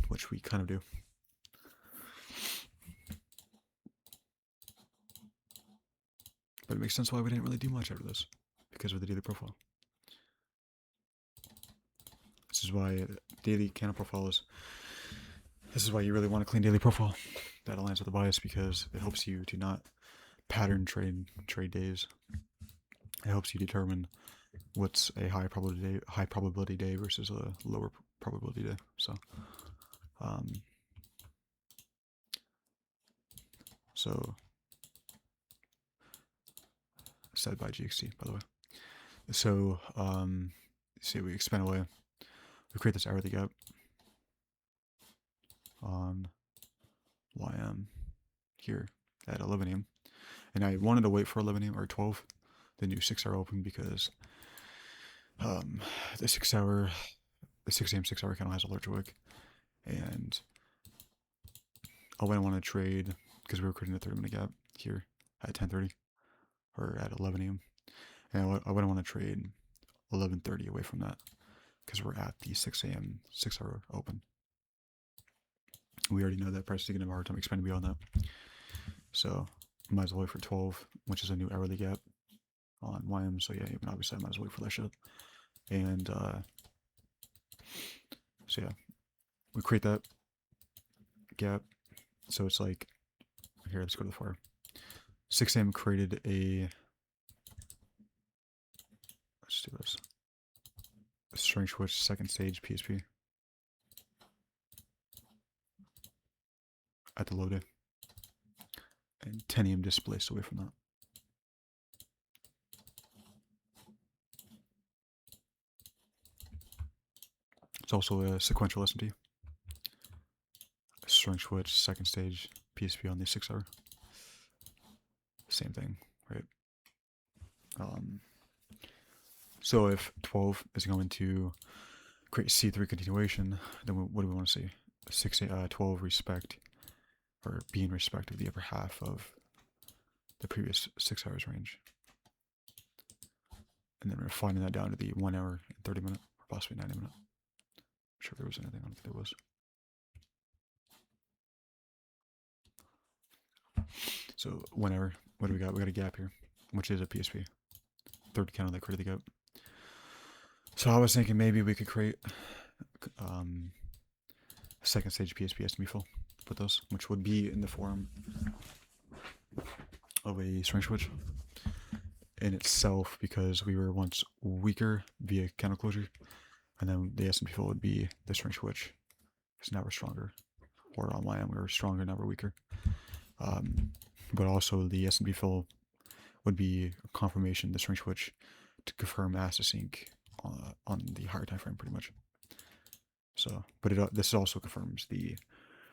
Speaker 1: which we kind of do. But it makes sense why we didn't really do much out of this, because of the daily profile. This is why daily candle profile is. This is why you really want a clean daily profile that aligns with the bias, because it helps you to not pattern trade days. It helps you determine what's a high probability day versus a lower probability day. So said by GXT, by the way. So see, we expand away. We create this hourly gap on YM here at 11 a.m. And I wanted to wait for 11 a.m. or 12, the new 6-hour open, because the 6 a.m. 6-hour candle has a large wick, and I wouldn't want to trade because we were creating a 30-minute gap here at 10:30 or at 11 a.m. And I wouldn't want to trade 11:30 away from that because we're at the 6 a.m. 6-hour open. We already know that price is going to have a hard time expanding beyond that. So might as well wait for 12, which is a new hourly gap on YM. So yeah, even obviously I might as well wait for that shit. And so yeah, we create that gap. So it's like, here, let's go to the far. 6 a.m. created a, let's do this, string switch, second stage PSP at the low day, and 10 a.m. displaced away from that. It's also a sequential SMT. String switch, second stage PSP on the 6-hour. Same thing, right? So if 12 is going to create C3 continuation, then what do we want to see? 12 respect, or be in respect of the upper half of the previous 6 hours range. And then we're refining that down to the 1 hour and 30 minute, or possibly 90 minute. I'm sure if there was anything, I don't think there was. So 1 hour, what do we got? We got a gap here, which is a PSP. Third candle that created the gap. So I was thinking maybe we could create a second stage PSP SME fill with those, which would be in the form of a string switch in itself, because we were once weaker via candle closure, and then the S&P fill would be the string switch, because now we're stronger. Or on YM we were stronger, now we're weaker. But also the S&P fill would be a confirmation, the string switch, to confirm as to sync on the higher time frame, pretty much. So, but this also confirms the,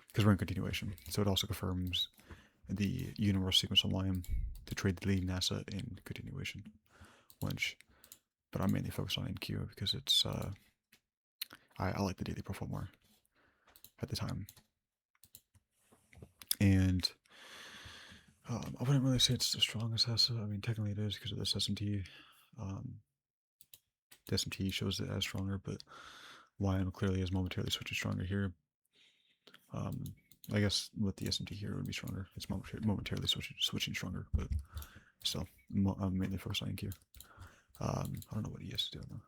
Speaker 1: because we're in continuation, so it also confirms the universal sequence on YM to trade the leading asset in continuation, which, but I'm mainly focused on NQ because it's I like the daily profile more at the time. And I wouldn't really say it's the strongest asset. I mean, technically it is because of this SMT. The SMT shows it as stronger, but YM clearly is momentarily switching stronger here. I guess with the SMT here it would be stronger. It's momentarily switching stronger, but still, I'm mainly focused on NQ. I don't know what ES is doing though.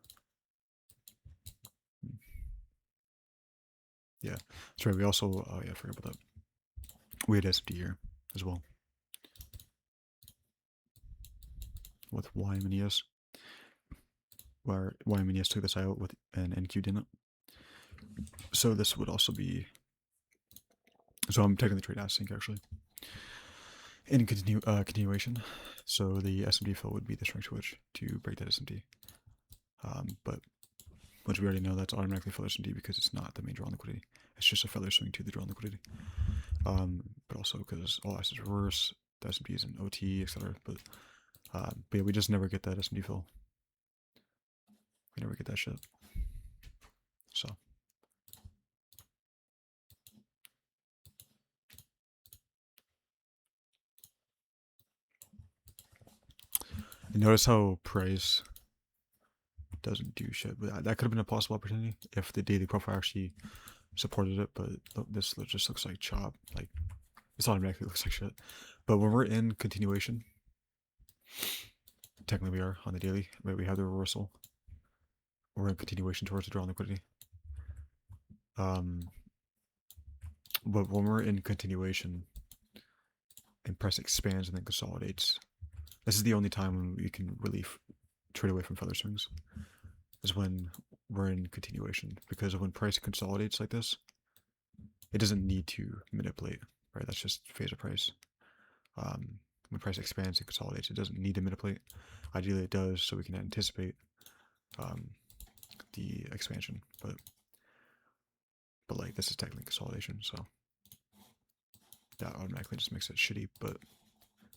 Speaker 1: Yeah, that's right. We also, oh yeah, I forgot about that. We had SMT here as well. with YM and ES, where YM and ES took this out with and NQ didn't. So this would also be. So I'm taking the trade async actually. In continuation, so the SMT fill would be the strength switch to break that SMT. But which we already know that's automatically fill SMT because it's not the main draw on liquidity. It's just a feather swing to the draw on liquidity. But also because all assets reverse, the SMT is an OT, etc. But yeah, we just never get that SMT fill. We never get that shit. So. And notice how price doesn't do shit, but that could have been a possible opportunity if the daily profile actually supported it, but this just looks like chop. Like, this automatically looks like shit. But when we're in continuation, technically we are on the daily, but we have the reversal. We're in continuation towards the draw on liquidity. But when we're in continuation and price expands and then consolidates, this is the only time when we can really trade away from feather swings, is when we're in continuation. Because when price consolidates like this, it doesn't need to manipulate, right? That's just phase of price. When price expands and consolidates, it doesn't need to manipulate. Ideally it does, so we can anticipate the expansion, but like this is technically consolidation, so that automatically just makes it shitty, but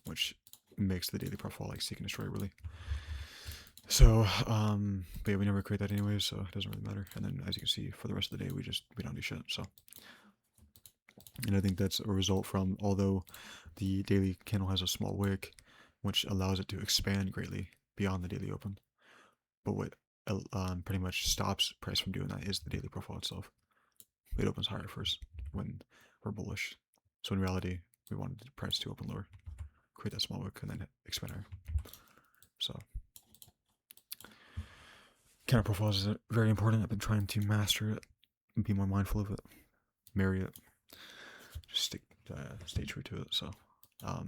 Speaker 1: which makes the daily profile like seek and destroy really. So but yeah, we never create that anyways, so it doesn't really matter. And then as you can see, for the rest of the day we don't do shit. So, and I think that's a result from, although the daily candle has a small wick which allows it to expand greatly beyond the daily open, but what pretty much stops price from doing that is the daily profile itself. It opens higher first when we're bullish. So in reality, we wanted the price to open lower, create that small wick, and then expand higher. So counter profiles is very important. I've been trying to master it and be more mindful of it, marry it, just stay true to it. So, but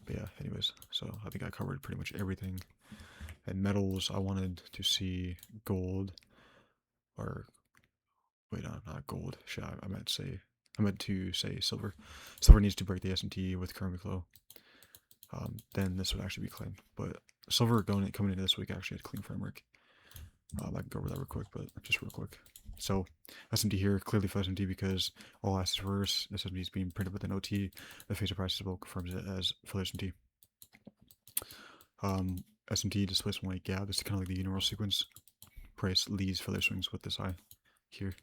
Speaker 1: yeah. Anyways, so I think I covered pretty much everything. And metals, I wanted to see gold, or wait, no, not gold. Shit, I meant to say silver. Silver needs to break the SMT with current week low. Then this would actually be clean. But silver coming into this week actually had clean framework. I can go over that real quick, but just real quick. So SMT here, clearly for SMT because all assets reverse. SMT is being printed with an OT. The phase of price as well confirms it as full SMT. SMT displacement weight gap is kind of like the universal sequence. Price leads feather swings with this high here,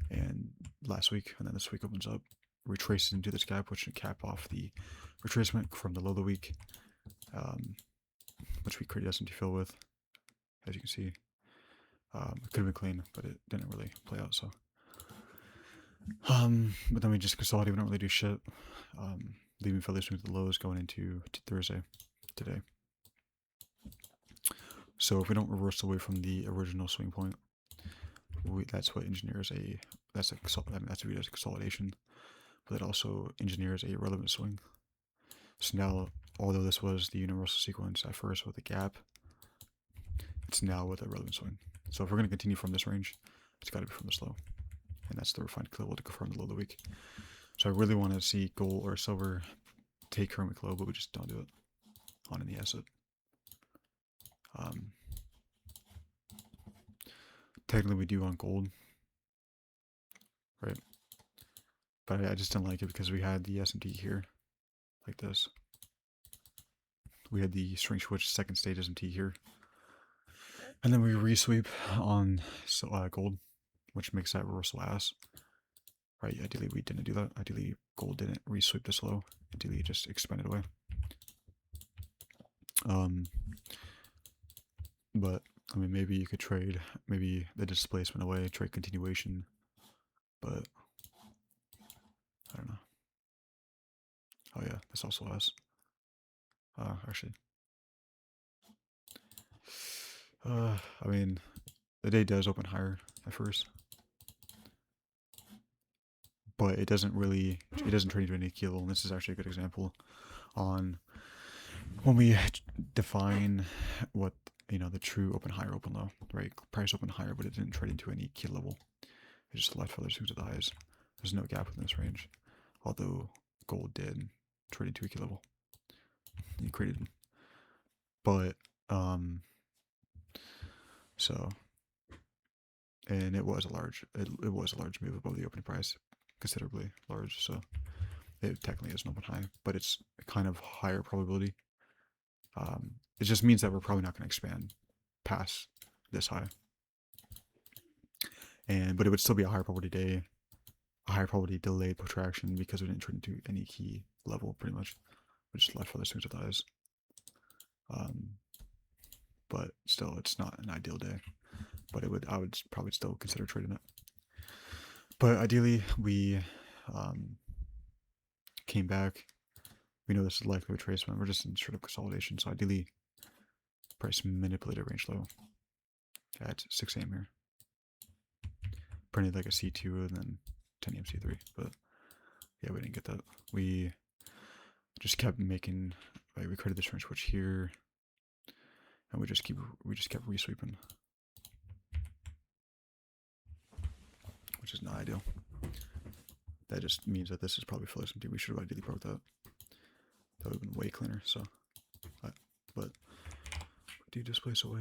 Speaker 1: and last week, and then this week opens up, retraces into this gap, which should cap off the retracement from the low of the week, which we created SMT fill with, as you can see. It could have been clean, but it didn't really play out. So, but then we just consolidate. We don't really do shit. Leaving feather swings at the lows going into Thursday today. So if we don't reverse away from the original swing point, that's what engineers that's viewed as a consolidation, but it also engineers a relevant swing. So now, although this was the universal sequence at first with a gap, it's now with a relevant swing. So if we're going to continue from this range, it's got to be from this low, and that's the refined level to confirm the low of the week. So I really want to see gold or silver take current week low, but we just don't do it on any asset. Technically we do on gold, right? But I just didn't like it because we had the SMT here, like this. We had the string switch second stage SMT here. And then we resweep on gold, which makes that reversal ass. Right, ideally we didn't do that. Ideally gold didn't resweep this low. Ideally it just expanded away. But I mean, maybe you could trade maybe the displacement away, trade continuation, but I don't know. Oh yeah, this also has. Actually, I mean, the day does open higher at first, but it doesn't trade into any kilo, and this is actually a good example on when we define what the true open high or open low, right? Price open higher, but it didn't trade into any key level. It just left further swings at the highs. There's no gap within this range, although gold did trade into a key level. It created, but so, and it was a large move above the opening price, considerably large. So it technically is an open high, but it's kind of higher probability. It just means that we're probably not going to expand past this high, but it would still be a higher probability day, a higher probability delayed protraction because we didn't trade into any key level pretty much. We just left further swings with highs. But still, it's not an ideal day. But I would probably still consider trading it. But ideally, we came back. We know this is likely retracement. We're just in sort of consolidation. So ideally, price manipulated range low at 6 a.m. here. Printed like a C2 and then 10 a.m. C3. But yeah, we didn't get that. We just kept making, right, we created this range switch here. And we just kept resweeping, which is not ideal. That just means that this is probably full SMT. We should have ideally broke that. That would have been way cleaner. So, but do you displace away?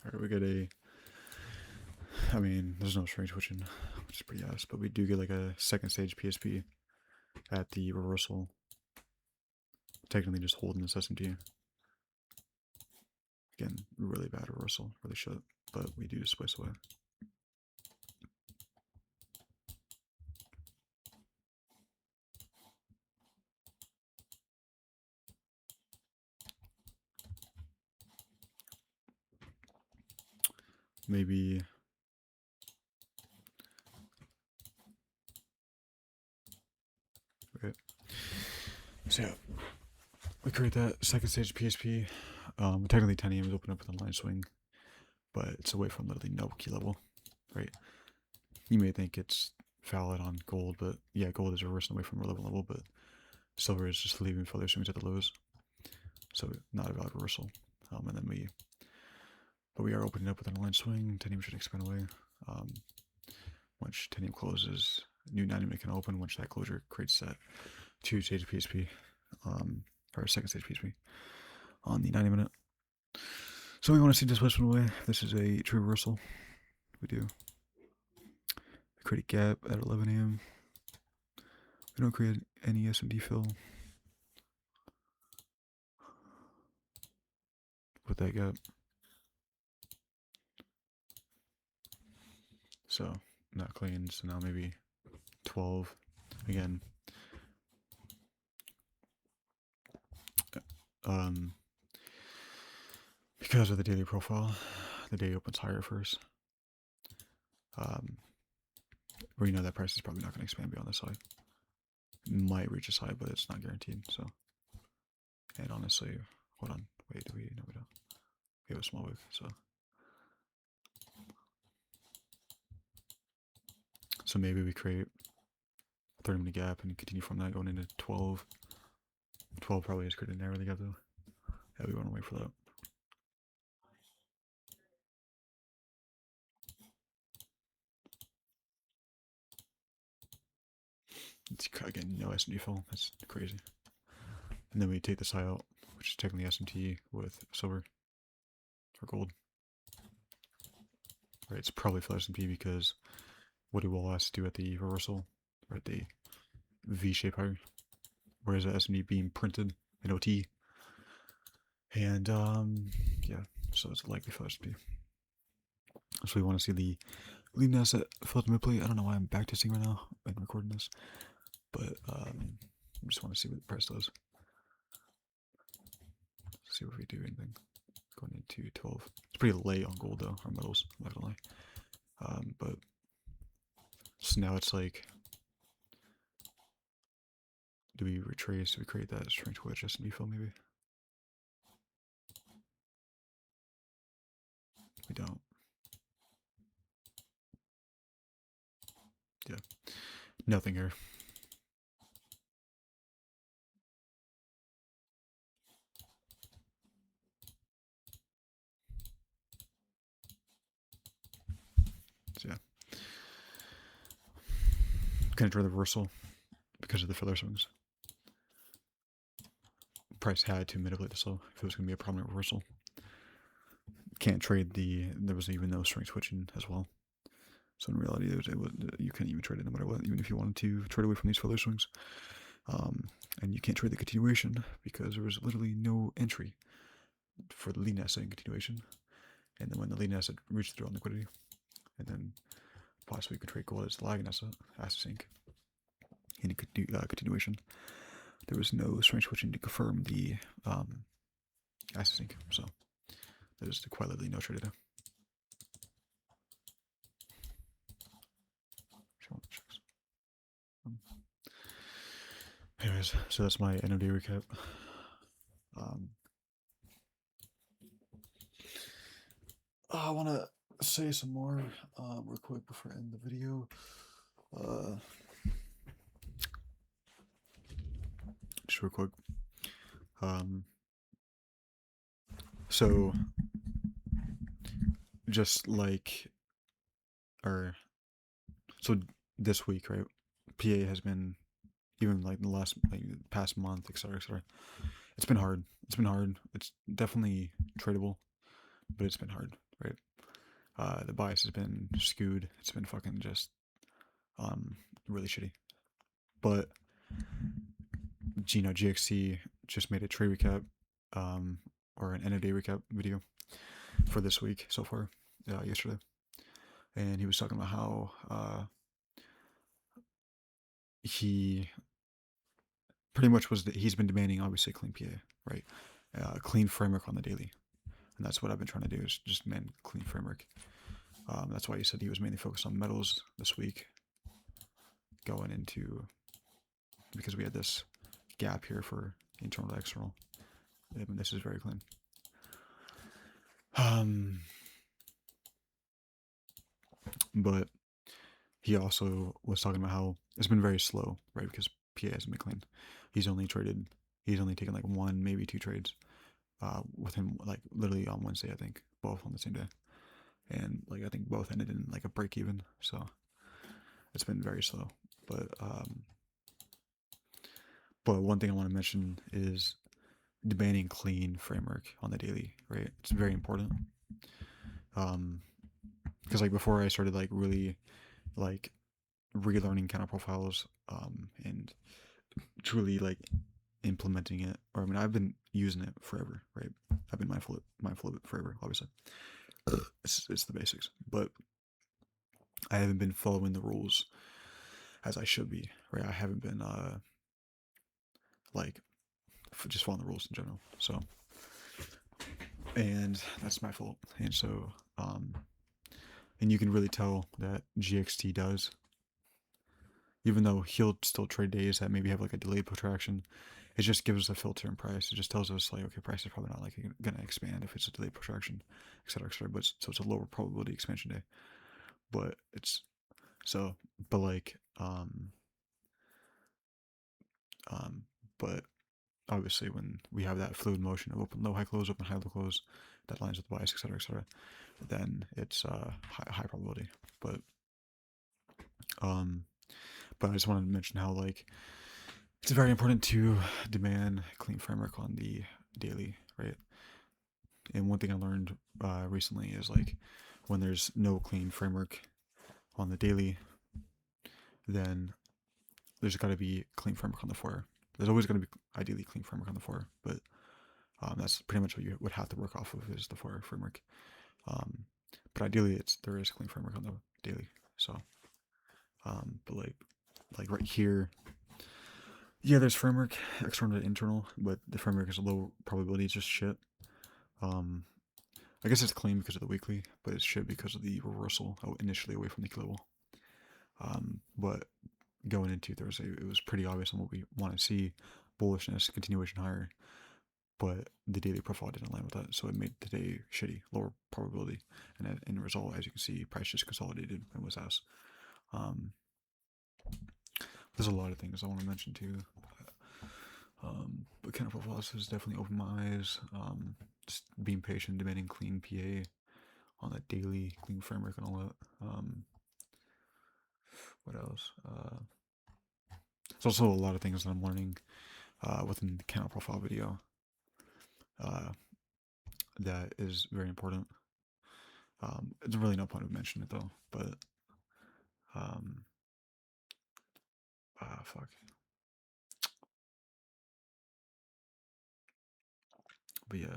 Speaker 1: Alright, we get a. I mean, there's no strange switching, which is pretty ass, but we do get like a second stage PSP at the reversal. Technically, just holding this SMT. Again, really bad reversal, really shit, but we do displace away. Maybe. Okay. So yeah, we create that second stage PSP. Technically 10 AM is open up with a line swing, but it's away from literally no key level, right? You may think it's valid on gold, but yeah, gold is reversing away from relevant level, but silver is just leaving further swings at the lows, so not a valid reversal. And then we are opening up with an line swing. 10 AM should expand away. Once 10 AM closes, new 90 minute can open. Once that closure creates that 2-stage PSP, or second stage PSP on the 90 minute. So we want to see displacement away. This is a true reversal. We do. We create a gap at 11 AM. We don't create any SMD fill with that gap. So not clean. So now maybe 12 again. Because of the daily profile, the day opens higher first. Where you know that price is probably not going to expand beyond this high. Might reach this high, but it's not guaranteed. So, and honestly, hold on, wait, do we? No, we don't. We have a small wick, so maybe we create a 30-minute gap and continue from that going into 12. 12 probably is created narrowly gap though. Yeah, we want to wait for that. It's again no SMT fill. That's crazy. And then we take this high out, which is technically SMT with silver or gold. Right, it's probably for SMT because what do wall has to do at the reversal, or at the V-shape higher, whereas the SMT being printed in OT. And yeah, so it's likely for SMT. So we want to see the leading asset fill to midplate. I don't know why I'm backtesting right now and recording this, but I just want to see what the price does. See if we do anything. going into 12. It's pretty late on gold though, or metals, I'm not gonna lie. But so now it's like, do we retrace? Do we create that strange wedge S&D fill maybe? We don't. Yeah, nothing here. So yeah, kind of try the reversal because of the filler swings. Price had to manipulate this low if it was going to be a prominent reversal. Can't trade the. There was even no string switching as well. So in reality, you can't even trade it no matter what, even if you wanted to trade away from these filler swings. And you can't trade the continuation because there was literally no entry for the leading asset in continuation. And then when the leading asset reached through on liquidity, and then possibly you could trade gold as the lagging asset sync in a continuation. There was no string switching to confirm the asset sync, so there's quite literally no trade there. Anyways, so that's my end of day recap. I want to say some more real quick before I end the video. Just real quick. So just like, so this week, right? PA has been, even like the past month, etc., etc. It's been hard. It's been hard. It's definitely tradable, but it's been hard, right? The bias has been skewed. It's been fucking just really shitty. But GXC just made a trade recap, or an end of day recap video for this week so far, yesterday, and he was talking about how he pretty much he's been demanding obviously clean PA, right? Clean framework on the daily, and that's what I've been trying to do, is just demand clean framework. That's why he said he was mainly focused on metals this week, going into, because we had this gap here for internal to external. I mean, this is very clean. But he also was talking about how it's been very slow, right? Because PA hasn't been clean. He's only taken like one, maybe two trades with him, like literally on Wednesday, I think, both on the same day. And like I think both ended in like a break even. So it's been very slow. But one thing I want to mention is demanding clean framework on the daily, right? It's very important. Because like before I started like really like relearning counter profiles and truly like implementing it, or I mean I've been using it forever, right? I've been mindful of it forever, obviously. It's the basics, but I haven't been following the rules as I should be, right? I haven't been like just following the rules in general. So, and that's my fault. And so, and you can really tell that GXT does, even though he'll still trade days that maybe have like a delayed protraction. It just gives us a filter in price. It just tells us like, okay, price is probably not like gonna expand if it's a delayed protraction, etc., etc. But so it's a lower probability expansion day. But it's so, but like, but obviously when we have that fluid motion of open low high close, open high low close, that lines with the bias, etc., then it's high probability. But I just wanted to mention how like it's very important to demand clean framework on the daily, right? And one thing I learned recently is like when there's no clean framework on the daily, then there's got to be clean framework on the 4. There's always going to be ideally clean framework on the 4, but that's pretty much what you would have to work off of, is the 4 framework. But ideally, there is clean framework on the daily. So, but like right here, yeah, there's framework external to internal, but the framework is a low probability. It's just shit. I guess it's clean because of the weekly, but it's shit because of the reversal initially away from the key level. But going into Thursday, it was pretty obvious on what we want to see: bullishness, continuation higher. But the daily profile didn't align with that, so it made today shitty, lower probability, and in the result, as you can see, price just consolidated and was ass. Um, there's a lot of things I want to mention too. But kind of profiles has definitely opened my eyes. Just being patient, demanding clean PA on that daily clean framework and all that. What else? There's also a lot of things that I'm learning within the candle profile video uh, that is very important. It's really no point of mentioning it though, but um, fuck. But yeah,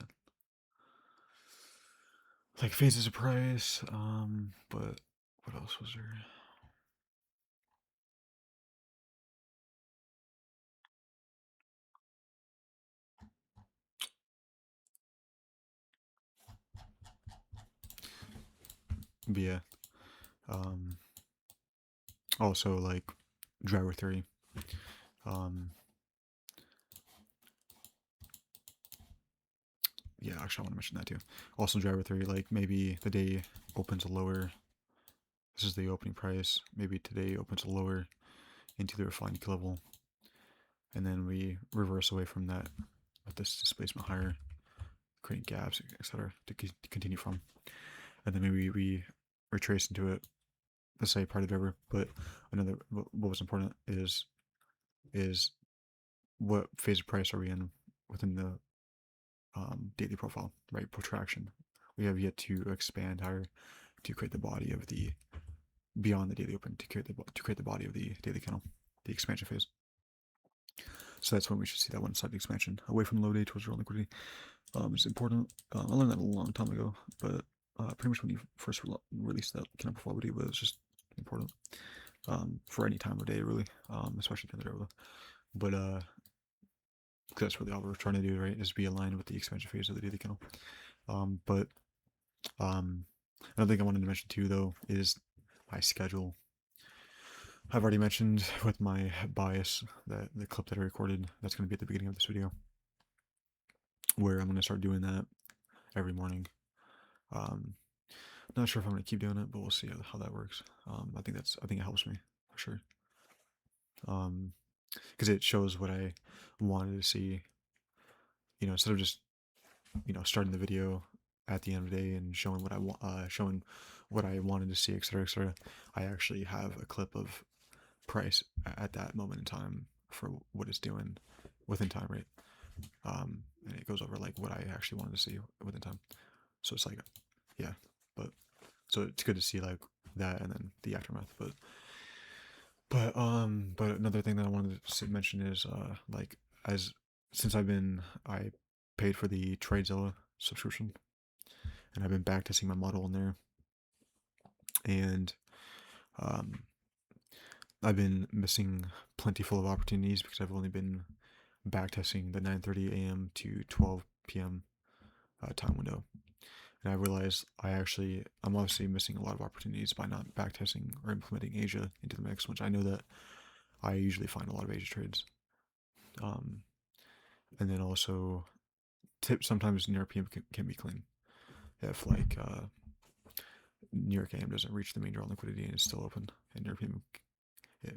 Speaker 1: like phases of price. But what else was there? But yeah, um, also like driver theory. Um, yeah, actually, I want to mention that too. Also, driver theory, like maybe the day opens lower. This is the opening price. Maybe today opens lower into the refined key level, and then we reverse away from that with this displacement higher, creating gaps, etc. to continue from. And then maybe we retrace into it. Let's say part of the driver, but another what was important is what phase of price are we in within the daily profile, right? Protraction. We have yet to expand higher to create the body of the beyond the daily open to create the body of the daily kennel, the expansion phase. So that's when we should see that one-sided expansion away from low day towards real liquidity. It's important. I learned that a long time ago, but pretty much when you first released that kennel profile video, but it's just important for any time of day, really, especially during the day. But that's really all we're trying to do, right? Is be aligned with the expansion phase of the daily kennel. But another thing I wanted to mention too, though, is my schedule. I've already mentioned with my bias that the clip that I recorded, that's going to be at the beginning of this video, where I'm going to start doing that every morning. Not sure if I'm going to keep doing it, but we'll see how that works. I think it helps me for sure. Because it shows what I wanted to see. You know, instead of just starting the video at the end of the day and showing what I wanted to see, etc., etc. I actually have a clip of price at that moment in time for what it's doing within time, right? And it goes over like what I actually wanted to see within time. So it's like, yeah, but so it's good to see like that and then the aftermath. But another thing that I wanted to mention is like as since I paid for the TradeZilla subscription and I've been backtesting my model in there, and um, I've been missing plenty full of opportunities because I've only been backtesting the 9:30 a.m. to 12 p.m. Time window, and I realized I'm obviously missing a lot of opportunities by not backtesting or implementing Asia into the mix, which I know that I usually find a lot of Asia trades. Um, and then also, sometimes New York PM can be clean if like New York AM doesn't reach the main draw liquidity and it's still open, and New York PM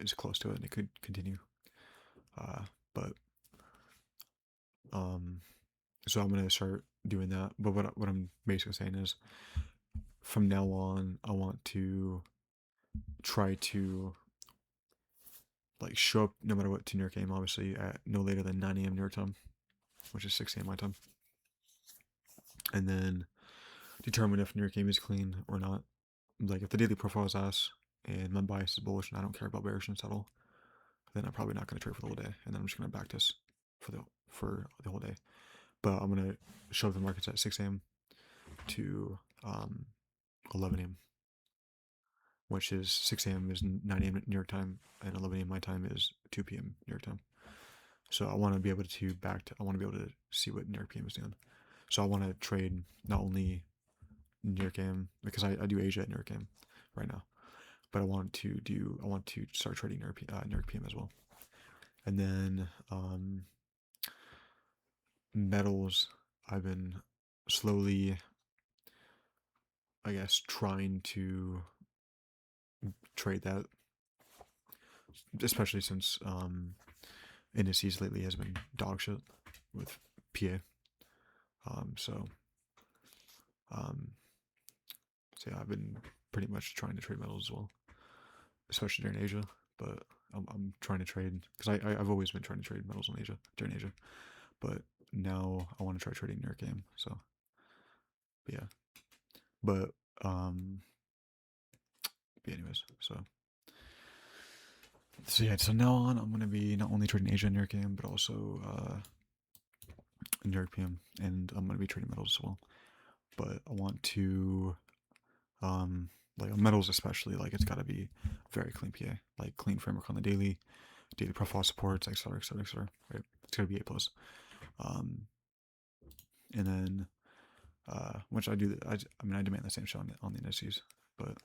Speaker 1: is close to it and it could continue. But so I'm gonna start doing that. But what I'm basically saying is, from now on, I want to try to like show up no matter what to New York AM, obviously at no later than 9 a.m. New York time, which is 6 a.m. my time, and then determine if New York AM is clean or not. Like if the daily profile is ass and my bias is bullish and I don't care about bearishness at all, then I'm probably not going to trade for the whole day, and then I'm just going to backtest for the whole day. But I'm going to show the markets at 6 a.m. to 11 a.m., which is 6 a.m. is 9 a.m. New York time, and 11 a.m. my time is 2 p.m. New York time. So I want to be able to I want to be able to see what New York PM is doing. So I want to trade not only near game because I do Asia at near game right now, but I want to start trading near PM as well. And then metals, I've been slowly, I guess, trying to trade that, especially since indices lately has been dog shit with PA. So um, so yeah, I've been pretty much trying to trade metals as well, especially during Asia. But I'm trying to trade because I've always been trying to trade metals in Asia during Asia, but now I want to try trading near game. So but yeah, but anyways, so yeah, so now on I'm gonna be not only trading Asia near game but also near PM, and I'm gonna be trading metals as well. But I want to like on metals especially, like it's gotta be very clean PA, like clean framework on the daily profile supports, etc., etc., etc. Right? It's gotta be A plus. And then which I do. I mean, I demand the same shit on the indices, but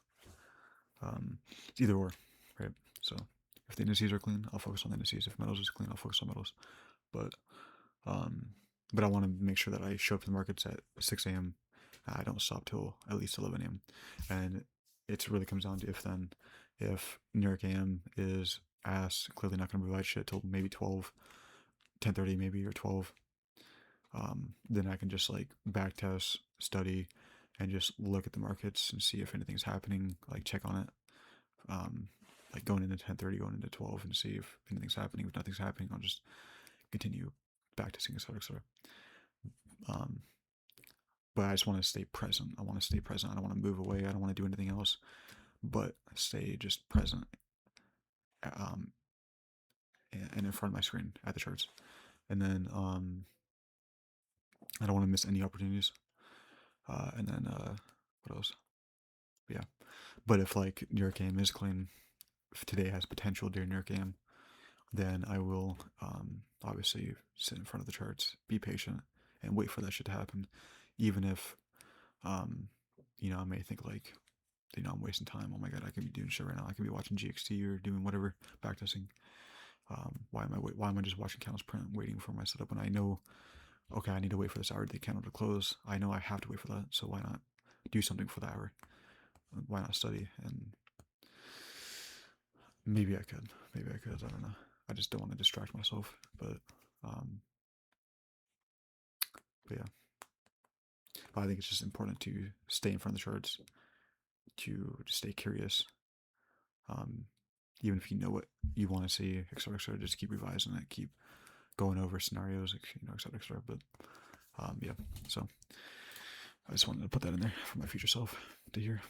Speaker 1: it's either or, right? So if the indices are clean, I'll focus on the indices. If metals is clean, I'll focus on metals. But um, but I want to make sure that I show up to the markets at 6 a.m. I don't stop till at least 11 a.m. And it really comes down to if New York AM is ass, clearly not going to provide shit till maybe 12, 10:30 maybe, or 12. Then I can just like backtest, study, and just look at the markets and see if anything's happening. Like check on it. Like going into 10:30, going into 12, and see if anything's happening. If nothing's happening, I'll just continue backtesting, etc., etc. But I just want to stay present. I want to stay present. I don't want to move away. I don't want to do anything else, but stay just present. And in front of my screen at the charts, and then I don't want to miss any opportunities. And then what else? Yeah, but if like New York game is clean, if today has potential during New York game, then I will obviously sit in front of the charts, be patient, and wait for that shit to happen, even if I may think like, I'm wasting time. Oh my god, I could be doing shit right now. I could be watching GXT or doing whatever backtesting. Why am I just watching candles print, waiting for my setup when I know, okay, I need to wait for this hour the candle to close. I know I have to wait for that, so why not do something for the hour? Why not study? And maybe I could. I don't know. I just don't want to distract myself. But yeah. But I think it's just important to stay in front of the charts, to stay curious. Even if you know what you want to see, etc., etc., just keep revising it, keep going over scenarios, etc., etc. But yeah. So I just wanted to put that in there for my future self to hear.